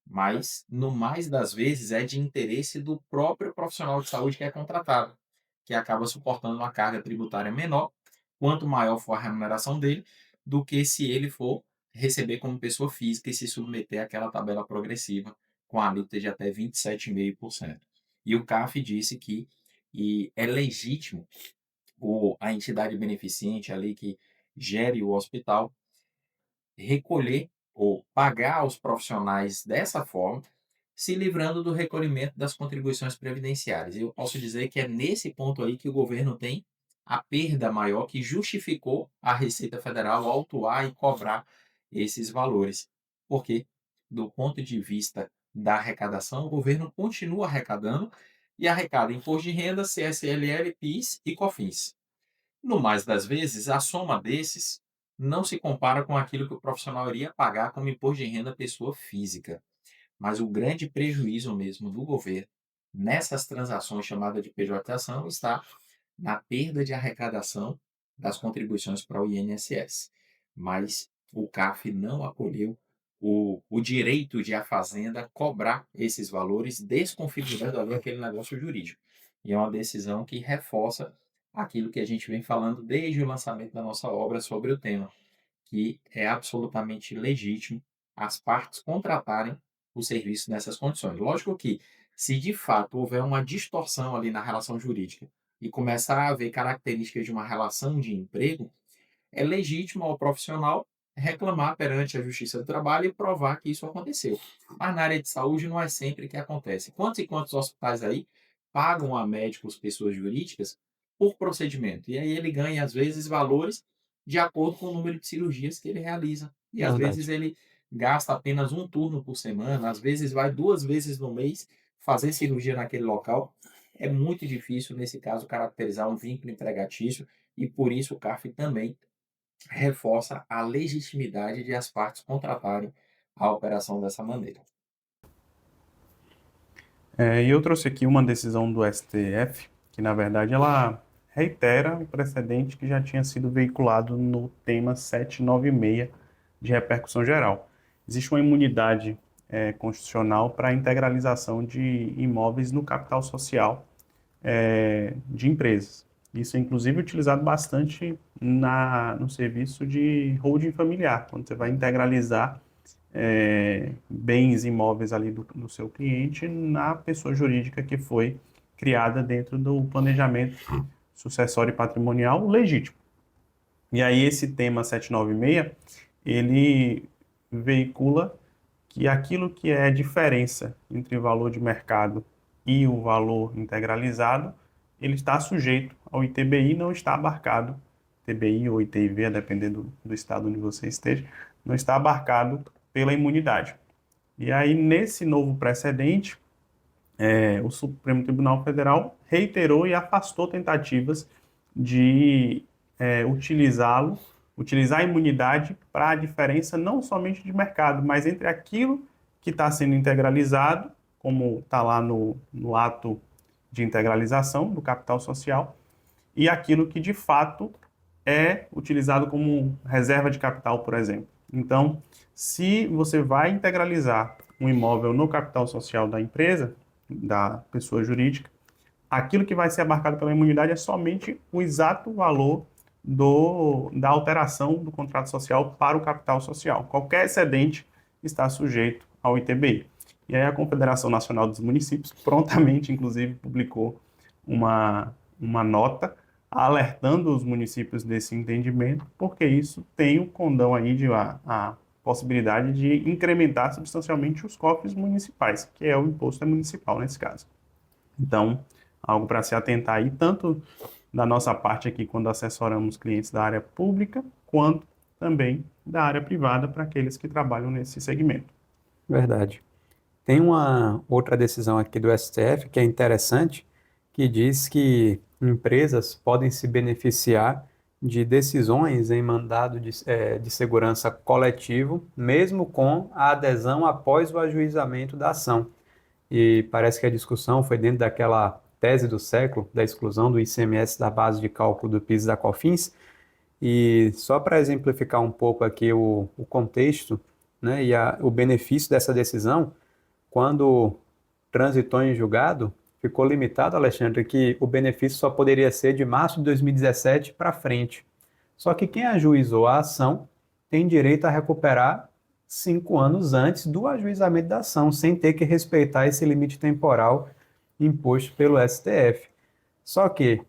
mas no mais das vezes é de interesse do próprio profissional de saúde que é contratado, que acaba suportando uma carga tributária menor, quanto maior for a remuneração dele, do que se ele for receber como pessoa física e se submeter àquela tabela progressiva com a alíquota de até 27,5%. E o CAF disse que é legítimo a entidade beneficente ali que gere o hospital recolher ou pagar aos profissionais dessa forma, se livrando do recolhimento das contribuições previdenciárias. Eu posso dizer que é nesse ponto aí que o governo tem a perda maior que justificou a Receita Federal autuar e cobrar esses valores. Porque, do ponto de vista da arrecadação, o governo continua arrecadando e arrecada imposto de renda, CSLL, PIS e COFINS. No mais das vezes, a soma desses não se compara com aquilo que o profissional iria pagar como imposto de renda pessoa física. Mas o grande prejuízo mesmo do governo nessas transações chamadas de pejotização está na perda de arrecadação das contribuições para o INSS. Mas o CAF não acolheu o direito de a Fazenda cobrar esses valores, desconfigurando ali aquele negócio jurídico. E é uma decisão que reforça aquilo que a gente vem falando desde o lançamento da nossa obra sobre o tema, que é absolutamente legítimo as partes contratarem o serviço nessas condições. Lógico que, se de fato houver uma distorção ali na relação jurídica e começar a haver características de uma relação de emprego, é legítimo ao profissional reclamar perante a Justiça do Trabalho e provar que isso aconteceu. Mas na área de saúde não é sempre que acontece. Quantos e quantos hospitais aí pagam a médicos, pessoas jurídicas, por procedimento? E aí ele ganha, às vezes, valores de acordo com o número de cirurgias que ele realiza. E às vezes Verdade. ele gasta apenas um turno por semana, às vezes vai 2 vezes no mês fazer cirurgia naquele local. É muito difícil, nesse caso, caracterizar um vínculo empregatício e por isso o CARF também reforça a legitimidade de as partes contratarem a operação dessa maneira. E eu trouxe aqui uma decisão do STF, que na verdade ela reitera o precedente que já tinha sido veiculado no tema 796 de repercussão geral. Existe uma imunidade constitucional para a integralização de imóveis no capital social de empresas. Isso é inclusive utilizado bastante no serviço de holding familiar, quando você vai integralizar bens imóveis ali do seu cliente na pessoa jurídica que foi criada dentro do planejamento sucessório e patrimonial legítimo. E aí esse tema 796, ele veicula que aquilo que é a diferença entre o valor de mercado e o valor integralizado, ele está sujeito ao ITBI, não está abarcado, ITBI ou ITIV, a depender do estado onde você esteja, não está abarcado pela imunidade. E aí, nesse novo precedente, o Supremo Tribunal Federal reiterou e afastou tentativas de utilizar a imunidade para a diferença não somente de mercado, mas entre aquilo que está sendo integralizado, como está lá no ato de integralização do capital social, e aquilo que de fato é utilizado como reserva de capital, por exemplo. Então, se você vai integralizar um imóvel no capital social da empresa, da pessoa jurídica, aquilo que vai ser abarcado pela imunidade é somente o exato valor da alteração do contrato social para o capital social. Qualquer excedente está sujeito ao ITBI. E aí a Confederação Nacional dos Municípios prontamente, inclusive, publicou uma nota alertando os municípios desse entendimento, porque isso tem o condão aí de a possibilidade de incrementar substancialmente os cofres municipais, que é o imposto municipal nesse caso. Então, algo para se atentar aí, tanto da nossa parte aqui quando assessoramos clientes da área pública, quanto também da área privada para aqueles que trabalham nesse segmento. Verdade. Tem uma outra decisão aqui do STF que é interessante, que diz que empresas podem se beneficiar de decisões em mandado de segurança coletivo, mesmo com a adesão após o ajuizamento da ação. E parece que a discussão foi dentro daquela tese do século, da exclusão do ICMS da base de cálculo do PIS e da COFINS. E só para exemplificar um pouco aqui o contexto, né, e o benefício dessa decisão, quando transitou em julgado, ficou limitado, Alexandre, que o benefício só poderia ser de março de 2017 para frente. Só que quem ajuizou a ação tem direito a recuperar 5 anos antes do ajuizamento da ação, sem ter que respeitar esse limite temporal imposto pelo STF. Só que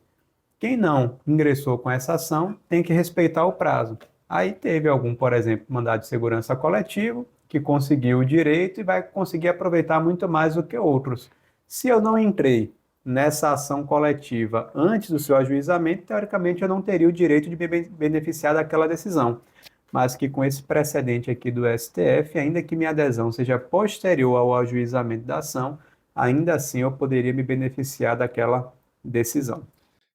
quem não ingressou com essa ação tem que respeitar o prazo. Aí teve algum, por exemplo, mandado de segurança coletivo, que conseguiu o direito e vai conseguir aproveitar muito mais do que outros. Se eu não entrei nessa ação coletiva antes do seu ajuizamento, teoricamente eu não teria o direito de me beneficiar daquela decisão. Mas que com esse precedente aqui do STF, ainda que minha adesão seja posterior ao ajuizamento da ação, ainda assim eu poderia me beneficiar daquela decisão.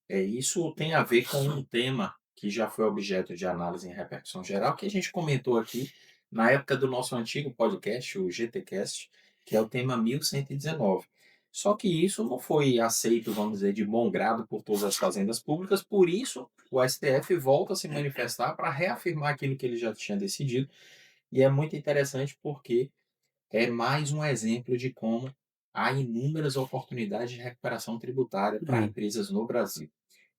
Isso tem a ver com um tema que já foi objeto de análise em repercussão geral, que a gente comentou aqui na época do nosso antigo podcast, o GTcast, que é o tema 1119. Só que isso não foi aceito, vamos dizer, de bom grado por todas as fazendas públicas, por isso o STF volta a se manifestar para reafirmar aquilo que ele já tinha decidido, e é muito interessante porque é mais um exemplo de como há inúmeras oportunidades de recuperação tributária para É, empresas no Brasil.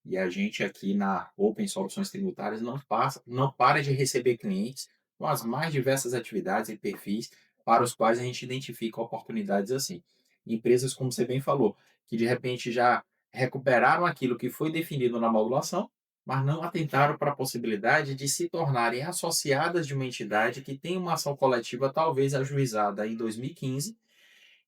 E a gente aqui na Open Soluções Tributárias não para de receber clientes com as mais diversas atividades e perfis para os quais a gente identifica oportunidades assim. Empresas, como você bem falou, que de repente já recuperaram aquilo que foi definido na modulação, mas não atentaram para a possibilidade de se tornarem associadas de uma entidade que tem uma ação coletiva talvez ajuizada em 2015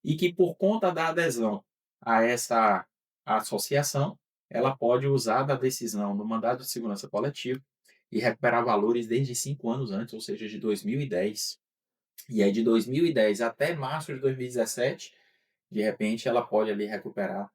e que, por conta da adesão a essa associação, ela pode usar da decisão do mandado de segurança coletiva e recuperar valores desde 5 anos antes, ou seja, de 2010. E aí, de 2010 até março de 2017, de repente, ela pode ali recuperar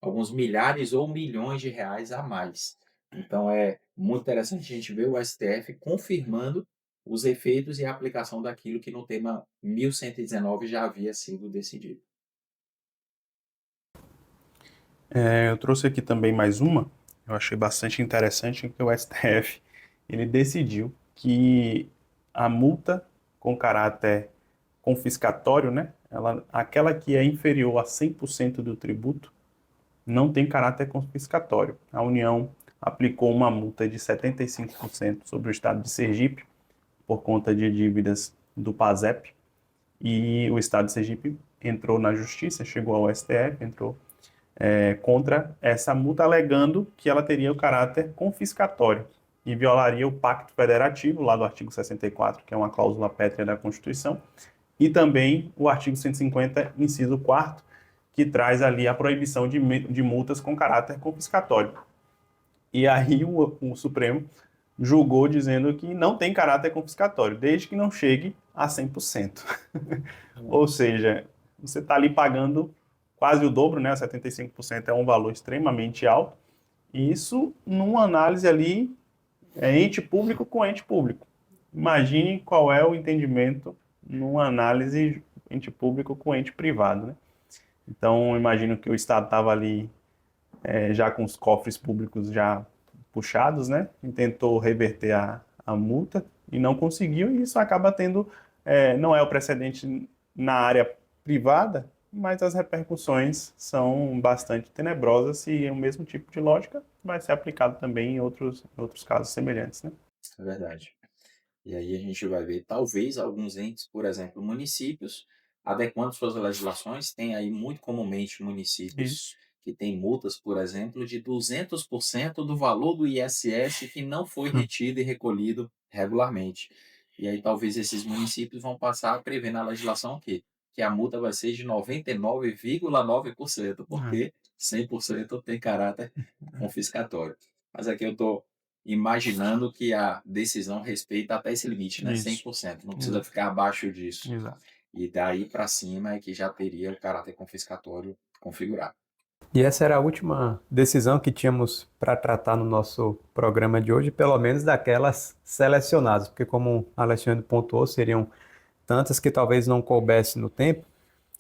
alguns milhares ou milhões de reais a mais. Então, é muito interessante a gente ver o STF confirmando os efeitos e a aplicação daquilo que no tema 1119 já havia sido decidido. Eu trouxe aqui também mais uma, eu achei bastante interessante, que o STF ele decidiu que a multa com caráter confiscatório, né, aquela que é inferior a 100% do tributo, não tem caráter confiscatório. A União aplicou uma multa de 75% sobre o estado de Sergipe, por conta de dívidas do PASEP, e o estado de Sergipe entrou na justiça, chegou ao STF, entrou contra essa multa, alegando que ela teria o caráter confiscatório e violaria o Pacto Federativo, lá do artigo 64, que é uma cláusula pétrea da Constituição, e também o artigo 150, inciso 4º, que traz ali a proibição de multas com caráter confiscatório. E aí o Supremo julgou dizendo que não tem caráter confiscatório, desde que não chegue a 100%. Ou seja, você está ali pagando quase o dobro, né? 75% é um valor extremamente alto. E isso, numa análise ali, é ente público com ente público. Imagine qual é o entendimento numa análise ente público com ente privado, né? Então, imagino que o Estado estava ali já com os cofres públicos já puxados, né? E tentou reverter a multa e não conseguiu, e isso acaba tendo, não é o precedente na área privada, mas as repercussões são bastante tenebrosas e o mesmo tipo de lógica vai ser aplicado também em outros casos semelhantes, né? É verdade. E aí a gente vai ver, talvez, alguns entes, por exemplo, municípios, adequando suas legislações, tem aí muito comumente municípios Isso. que têm multas, por exemplo, de 200% do valor do ISS que não foi retido e recolhido regularmente. E aí talvez esses municípios vão passar a prever na legislação o quê? Que a multa vai ser de 99,9%, porque 100% tem caráter confiscatório. Mas aqui eu estou imaginando que a decisão respeita até esse limite, né? Isso. 100%, não precisa ficar abaixo disso. Exato. E daí para cima é que já teria o caráter confiscatório configurado. E essa era a última decisão que tínhamos para tratar no nosso programa de hoje, pelo menos daquelas selecionadas, porque como o Alexandre pontuou, seriam tantas que talvez não coubesse no tempo.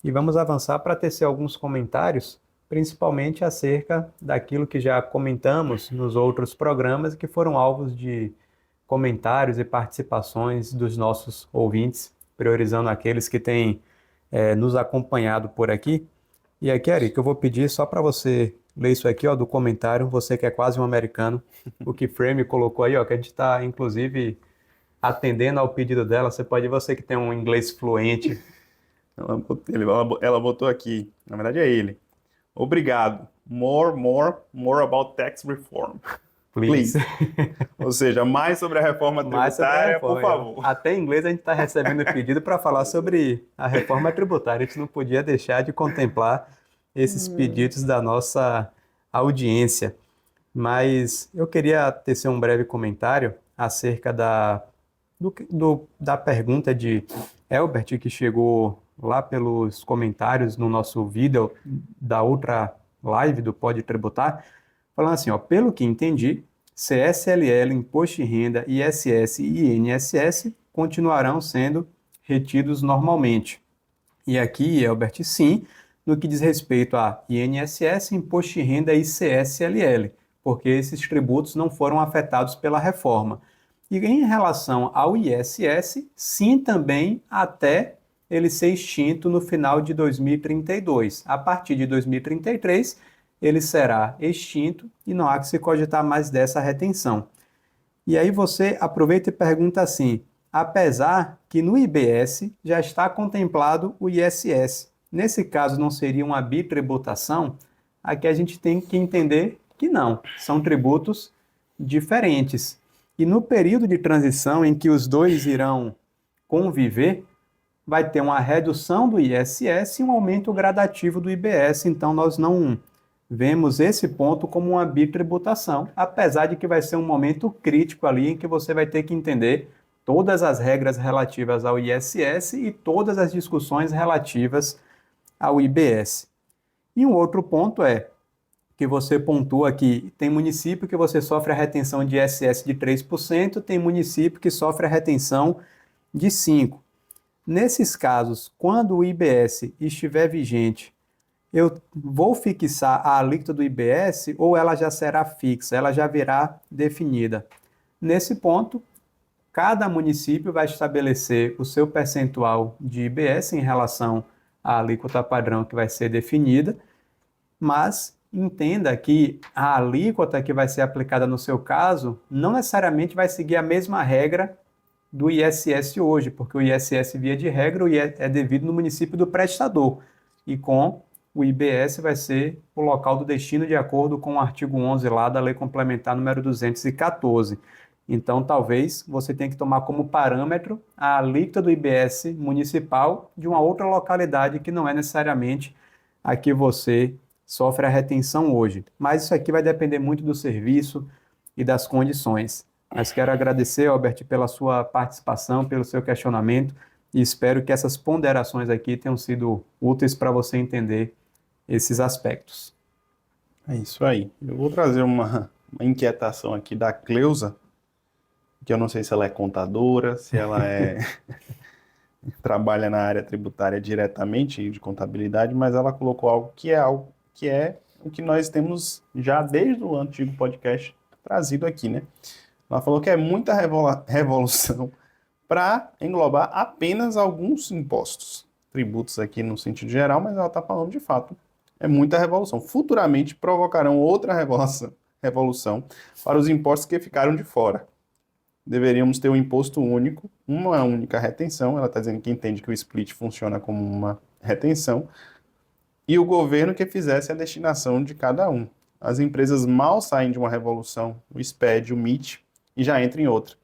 E vamos avançar para tecer alguns comentários, principalmente acerca daquilo que já comentamos nos outros programas, que foram alvos de comentários e participações dos nossos ouvintes, priorizando aqueles que têm nos acompanhado por aqui. E aqui, Eric, eu vou pedir só para você ler isso aqui, ó, do comentário, você que é quase um americano, o que Frame colocou aí, ó, que a gente está, inclusive, atendendo ao pedido dela. Você que tem um inglês fluente. Ela botou aqui, na verdade é ele. Obrigado. More about tax reform. Please. Ou seja, mais sobre a reforma tributária, por favor. Até em inglês a gente está recebendo pedido para falar sobre a reforma tributária. A gente não podia deixar de contemplar esses pedidos da nossa audiência. Mas eu queria tecer um breve comentário acerca da pergunta de Elbert, que chegou lá pelos comentários no nosso vídeo da outra live do Pode Tributar, falando assim, ó, pelo que entendi, CSLL, Imposto de Renda, ISS e INSS continuarão sendo retidos normalmente. E aqui, Elbert, sim, no que diz respeito a INSS, Imposto de Renda e CSLL, porque esses tributos não foram afetados pela reforma. E em relação ao ISS, sim também até ele ser extinto no final de 2032. A partir de 2033, ele será extinto e não há que se cogitar mais dessa retenção. E aí você aproveita e pergunta assim, apesar que no IBS já está contemplado o ISS, nesse caso não seria uma bitributação? Aqui a gente tem que entender que não, são tributos diferentes. E no período de transição em que os dois irão conviver, vai ter uma redução do ISS e um aumento gradativo do IBS. Então, nós não vemos esse ponto como uma bitributação, apesar de que vai ser um momento crítico ali em que você vai ter que entender todas as regras relativas ao ISS e todas as discussões relativas ao IBS. E um outro ponto é que você pontua que tem município que você sofre a retenção de ISS de 3%, tem município que sofre a retenção de 5%. Nesses casos, quando o IBS estiver vigente, eu vou fixar a alíquota do IBS ou ela já será fixa, ela já virá definida. Nesse ponto, cada município vai estabelecer o seu percentual de IBS em relação à alíquota padrão que vai ser definida, mas entenda que a alíquota que vai ser aplicada no seu caso não necessariamente vai seguir a mesma regra do ISS hoje, porque o ISS, via de regra, é devido no município do prestador, e com o IBS vai ser o local do destino de acordo com o artigo 11 lá da Lei Complementar número 214. Então, talvez você tenha que tomar como parâmetro a alíquota do IBS municipal de uma outra localidade que não é necessariamente a que você sofre a retenção hoje. Mas isso aqui vai depender muito do serviço e das condições. Mas quero agradecer, Albert, pela sua participação, pelo seu questionamento e espero que essas ponderações aqui tenham sido úteis para você entender esses aspectos. É isso aí. Eu vou trazer uma inquietação aqui da Cleusa, que eu não sei se ela é contadora, se ela trabalha na área tributária diretamente de contabilidade, mas ela colocou algo que é o que nós temos já desde o antigo podcast trazido aqui, né? Ela falou que é muita revolução para englobar apenas alguns impostos, tributos aqui no sentido geral, mas ela está falando de fato, é muita revolução. Futuramente provocarão outra revolução para os impostos que ficaram de fora. Deveríamos ter um imposto único, uma única retenção, ela está dizendo que entende que o split funciona como uma retenção, e o governo que fizesse a destinação de cada um. As empresas mal saem de uma revolução, o SPED, o MIT, e já entram em outra.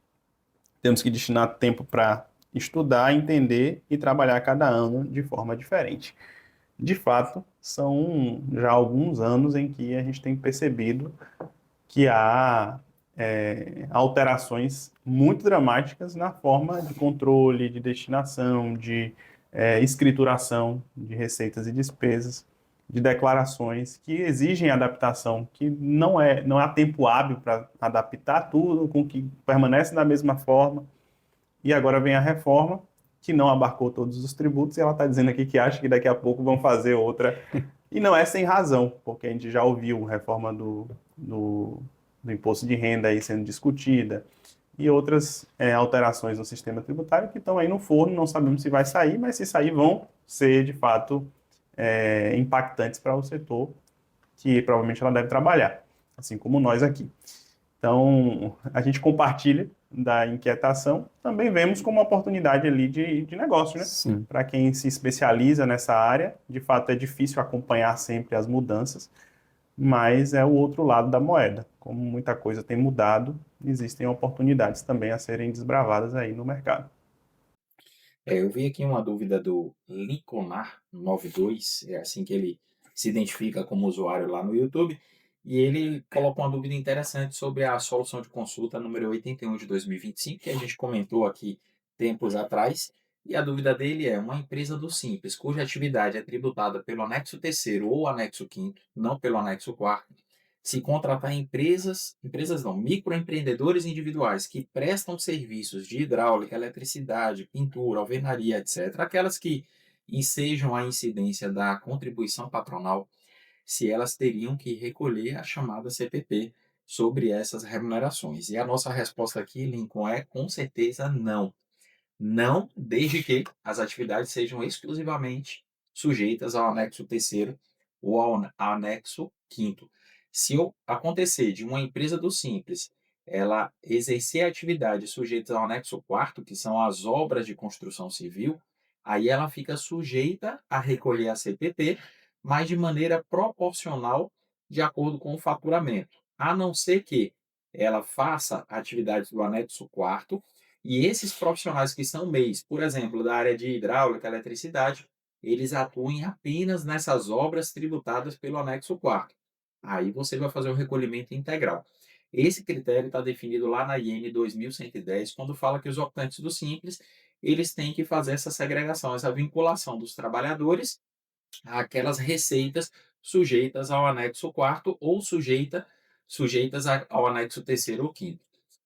Temos que destinar tempo para estudar, entender e trabalhar cada ano de forma diferente. De fato, são já alguns anos em que a gente tem percebido que há alterações muito dramáticas na forma de controle, de destinação, de escrituração de receitas e despesas, de declarações que exigem adaptação, que não há tempo hábil para adaptar tudo, com que permanece da mesma forma. E agora vem a reforma, que não abarcou todos os tributos, e ela está dizendo aqui que acha que daqui a pouco vão fazer outra. E não é sem razão, porque a gente já ouviu a reforma do imposto de renda aí sendo discutida, e outras alterações no sistema tributário que estão aí no forno, não sabemos se vai sair, mas se sair vão ser, de fato, impactantes para o setor que provavelmente ela deve trabalhar, assim como nós aqui. Então, a gente compartilha da inquietação, também vemos como uma oportunidade ali de negócio, né? Sim. Para quem se especializa nessa área, de fato é difícil acompanhar sempre as mudanças, mas é o outro lado da moeda. Como muita coisa tem mudado, existem oportunidades também a serem desbravadas aí no mercado. Eu vi aqui uma dúvida do Liconar92, é assim que ele se identifica como usuário lá no YouTube, e ele colocou uma dúvida interessante sobre a solução de consulta número 81 de 2025, que a gente comentou aqui tempos atrás, e a dúvida dele é: uma empresa do Simples, cuja atividade é tributada pelo anexo terceiro ou anexo quinto, não pelo anexo quarto, se contratar empresas não, microempreendedores individuais que prestam serviços de hidráulica, eletricidade, pintura, alvenaria, etc., aquelas que ensejam a incidência da contribuição patronal, se elas teriam que recolher a chamada CPP sobre essas remunerações. E a nossa resposta aqui, Lincoln, é com certeza não. Não, desde que as atividades sejam exclusivamente sujeitas ao anexo terceiro ou ao anexo quinto. Se acontecer de uma empresa do Simples, ela exercer a atividade sujeita ao anexo quarto, que são as obras de construção civil, aí ela fica sujeita a recolher a CPP, mas de maneira proporcional de acordo com o faturamento, a não ser que ela faça atividades do anexo quarto e esses profissionais que são MEIs, por exemplo, da área de hidráulica, eletricidade, eles atuem apenas nessas obras tributadas pelo anexo quarto. Aí você vai fazer o recolhimento integral. Esse critério está definido lá na IN 2110, quando fala que os optantes do Simples, eles têm que fazer essa segregação, essa vinculação dos trabalhadores àquelas receitas sujeitas ao anexo quarto ou sujeitas ao anexo terceiro ou quinto.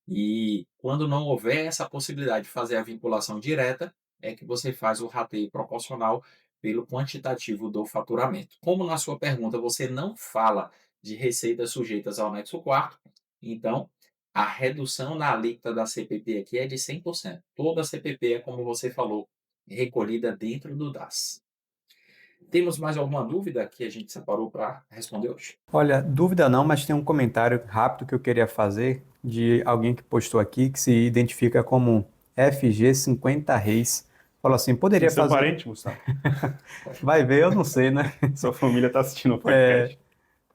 E quando não houver essa possibilidade de fazer a vinculação direta, é que você faz o rateio proporcional pelo quantitativo do faturamento. Como na sua pergunta você não fala de receitas sujeitas ao anexo quarto, então a redução na alíquota da CPP aqui é de 100%. Toda a CPP é, como você falou, recolhida dentro do DAS. Temos mais alguma dúvida que a gente separou para responder hoje? Olha, dúvida não, mas tem um comentário rápido que eu queria fazer de alguém que postou aqui, que se identifica como FG50 Reis. Falou assim, É poderia seu fazer... parente, Gustavo? Vai ver, eu não sei, né? Sua família está assistindo o podcast.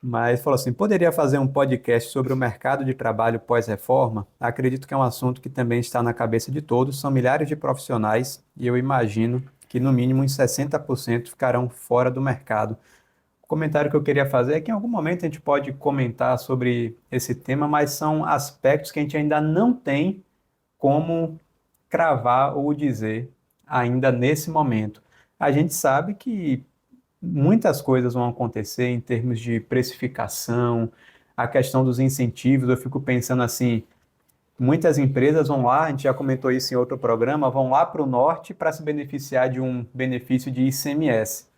Mas falou assim, poderia fazer um podcast sobre o mercado de trabalho pós-reforma? Acredito que é um assunto que também está na cabeça de todos. São milhares de profissionais e eu imagino que no mínimo uns 60% ficarão fora do mercado. O comentário que eu queria fazer é que em algum momento a gente pode comentar sobre esse tema, mas são aspectos que a gente ainda não tem como cravar ou dizer ainda nesse momento. A gente sabe que muitas coisas vão acontecer em termos de precificação, a questão dos incentivos. Eu fico pensando assim, muitas empresas vão lá, a gente já comentou isso em outro programa, vão lá para o norte para se beneficiar de um benefício de ICMS,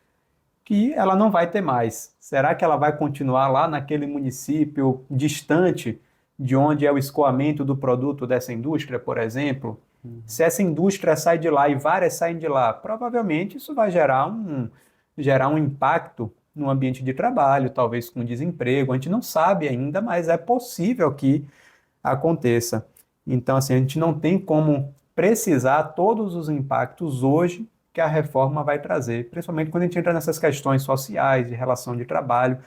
que ela não vai ter mais. Será que ela vai continuar lá naquele município distante de onde é o escoamento do produto dessa indústria, por exemplo? Se essa indústria sai de lá e várias saem de lá, provavelmente isso vai gerar um impacto no ambiente de trabalho, talvez com desemprego. A gente não sabe ainda, mas é possível que aconteça. Então, assim, a gente não tem como precisar todos os impactos hoje que a reforma vai trazer, principalmente quando a gente entra nessas questões sociais, de relação de trabalho.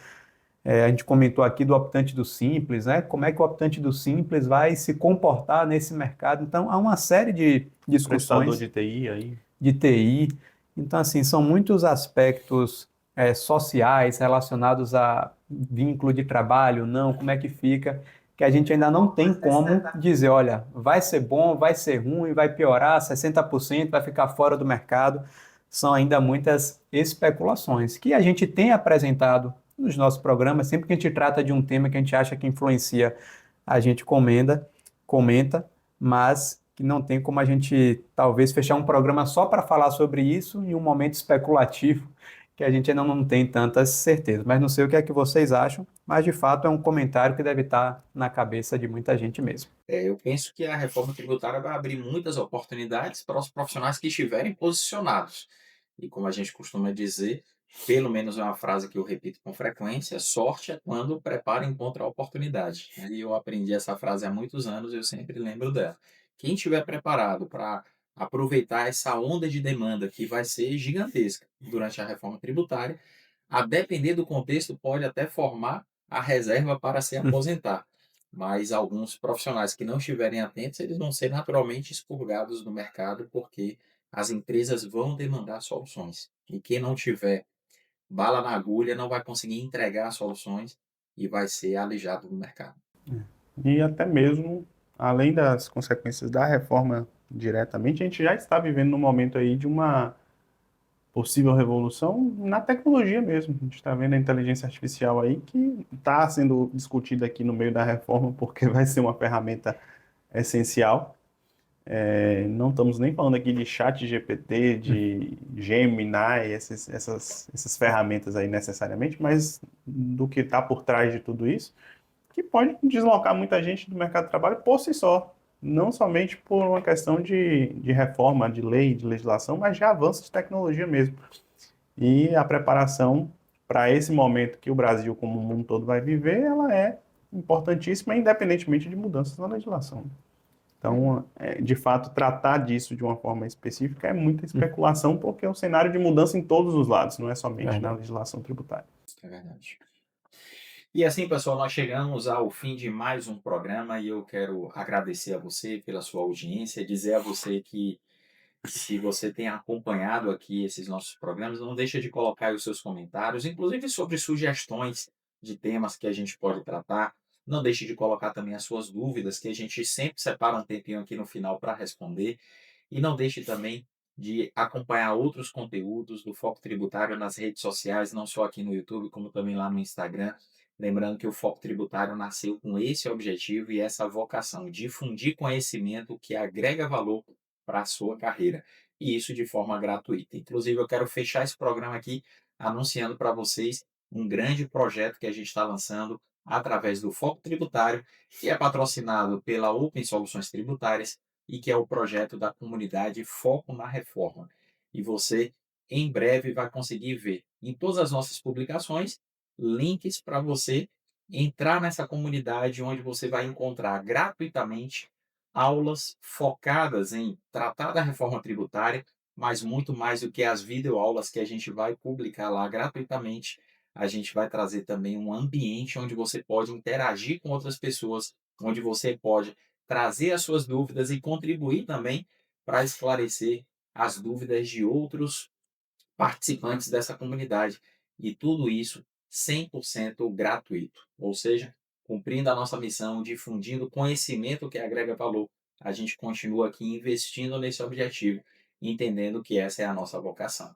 A gente comentou aqui do optante do Simples, né? Como é que o optante do Simples vai se comportar nesse mercado? Então, há uma série de Prestador discussões de TI aí. de TI. Então, assim, são muitos aspectos sociais relacionados a vínculo de trabalho, não, como é que fica, que a gente ainda não tem como dizer, olha, vai ser bom, vai ser ruim, vai piorar, 60% vai ficar fora do mercado. São ainda muitas especulações que a gente tem apresentado nos nossos programas, sempre que a gente trata de um tema que a gente acha que influencia, a gente comenta, mas que não tem como a gente talvez fechar um programa só para falar sobre isso em um momento especulativo que a gente ainda não tem tantas certezas. Mas não sei o que é que vocês acham, mas de fato é um comentário que deve estar na cabeça de muita gente mesmo. Eu penso que a reforma tributária vai abrir muitas oportunidades para os profissionais que estiverem posicionados. E como a gente costuma dizer, pelo menos é uma frase que eu repito com frequência, sorte é quando o preparo encontra a oportunidade. E eu aprendi essa frase há muitos anos e eu sempre lembro dela. Quem estiver preparado para aproveitar essa onda de demanda que vai ser gigantesca durante a reforma tributária, a depender do contexto, pode até formar a reserva para se aposentar. Mas alguns profissionais que não estiverem atentos, eles vão ser naturalmente expurgados do mercado, porque as empresas vão demandar soluções. E quem não tiver bala na agulha não vai conseguir entregar soluções e vai ser alijado do mercado. E até mesmo, além das consequências da reforma diretamente, a gente já está vivendo num momento aí de uma possível revolução na tecnologia mesmo. A gente está vendo a inteligência artificial aí que está sendo discutida aqui no meio da reforma porque vai ser uma ferramenta essencial. Não estamos nem falando aqui de chat GPT, de Gemini, essas ferramentas aí necessariamente, mas do que está por trás de tudo isso, que pode deslocar muita gente do mercado de trabalho por si só, não somente por uma questão de reforma, de lei, de legislação, mas de avanço de tecnologia mesmo. E a preparação para esse momento que o Brasil, como o mundo todo, vai viver, ela é importantíssima, independentemente de mudanças na legislação. Então, de fato, tratar disso de uma forma específica é muita especulação, porque é um cenário de mudança em todos os lados, não é somente na legislação tributária. É verdade. E assim, pessoal, nós chegamos ao fim de mais um programa e eu quero agradecer a você pela sua audiência, dizer a você que se você tem acompanhado aqui esses nossos programas, não deixa de colocar aí os seus comentários, inclusive sobre sugestões de temas que a gente pode tratar. Não deixe de colocar também as suas dúvidas, que a gente sempre separa um tempinho aqui no final para responder. E não deixe também de acompanhar outros conteúdos do Foco Tributário nas redes sociais, não só aqui no YouTube, como também lá no Instagram. Lembrando que o Foco Tributário nasceu com esse objetivo e essa vocação, difundir conhecimento que agrega valor para a sua carreira. E isso de forma gratuita. Inclusive, eu quero fechar esse programa aqui anunciando para vocês um grande projeto que a gente está lançando através do Foco Tributário, que é patrocinado pela Open Soluções Tributárias e que é o projeto da comunidade Foco na Reforma. E você, em breve, vai conseguir ver em todas as nossas publicações links para você entrar nessa comunidade onde você vai encontrar gratuitamente aulas focadas em tratar da reforma tributária, mas muito mais do que as videoaulas que a gente vai publicar lá gratuitamente, a gente vai trazer também um ambiente onde você pode interagir com outras pessoas, onde você pode trazer as suas dúvidas e contribuir também para esclarecer as dúvidas de outros participantes dessa comunidade. E tudo isso 100% gratuito. Ou seja, cumprindo a nossa missão, difundindo conhecimento que agrega valor, a gente continua aqui investindo nesse objetivo, entendendo que essa é a nossa vocação.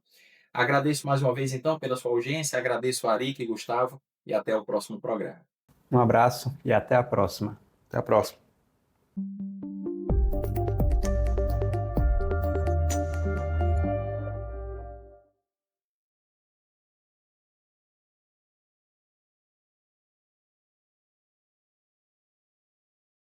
Agradeço mais uma vez, então, pela sua audiência, agradeço a Arique e Gustavo, e até o próximo programa. Um abraço e até a próxima. Até a próxima.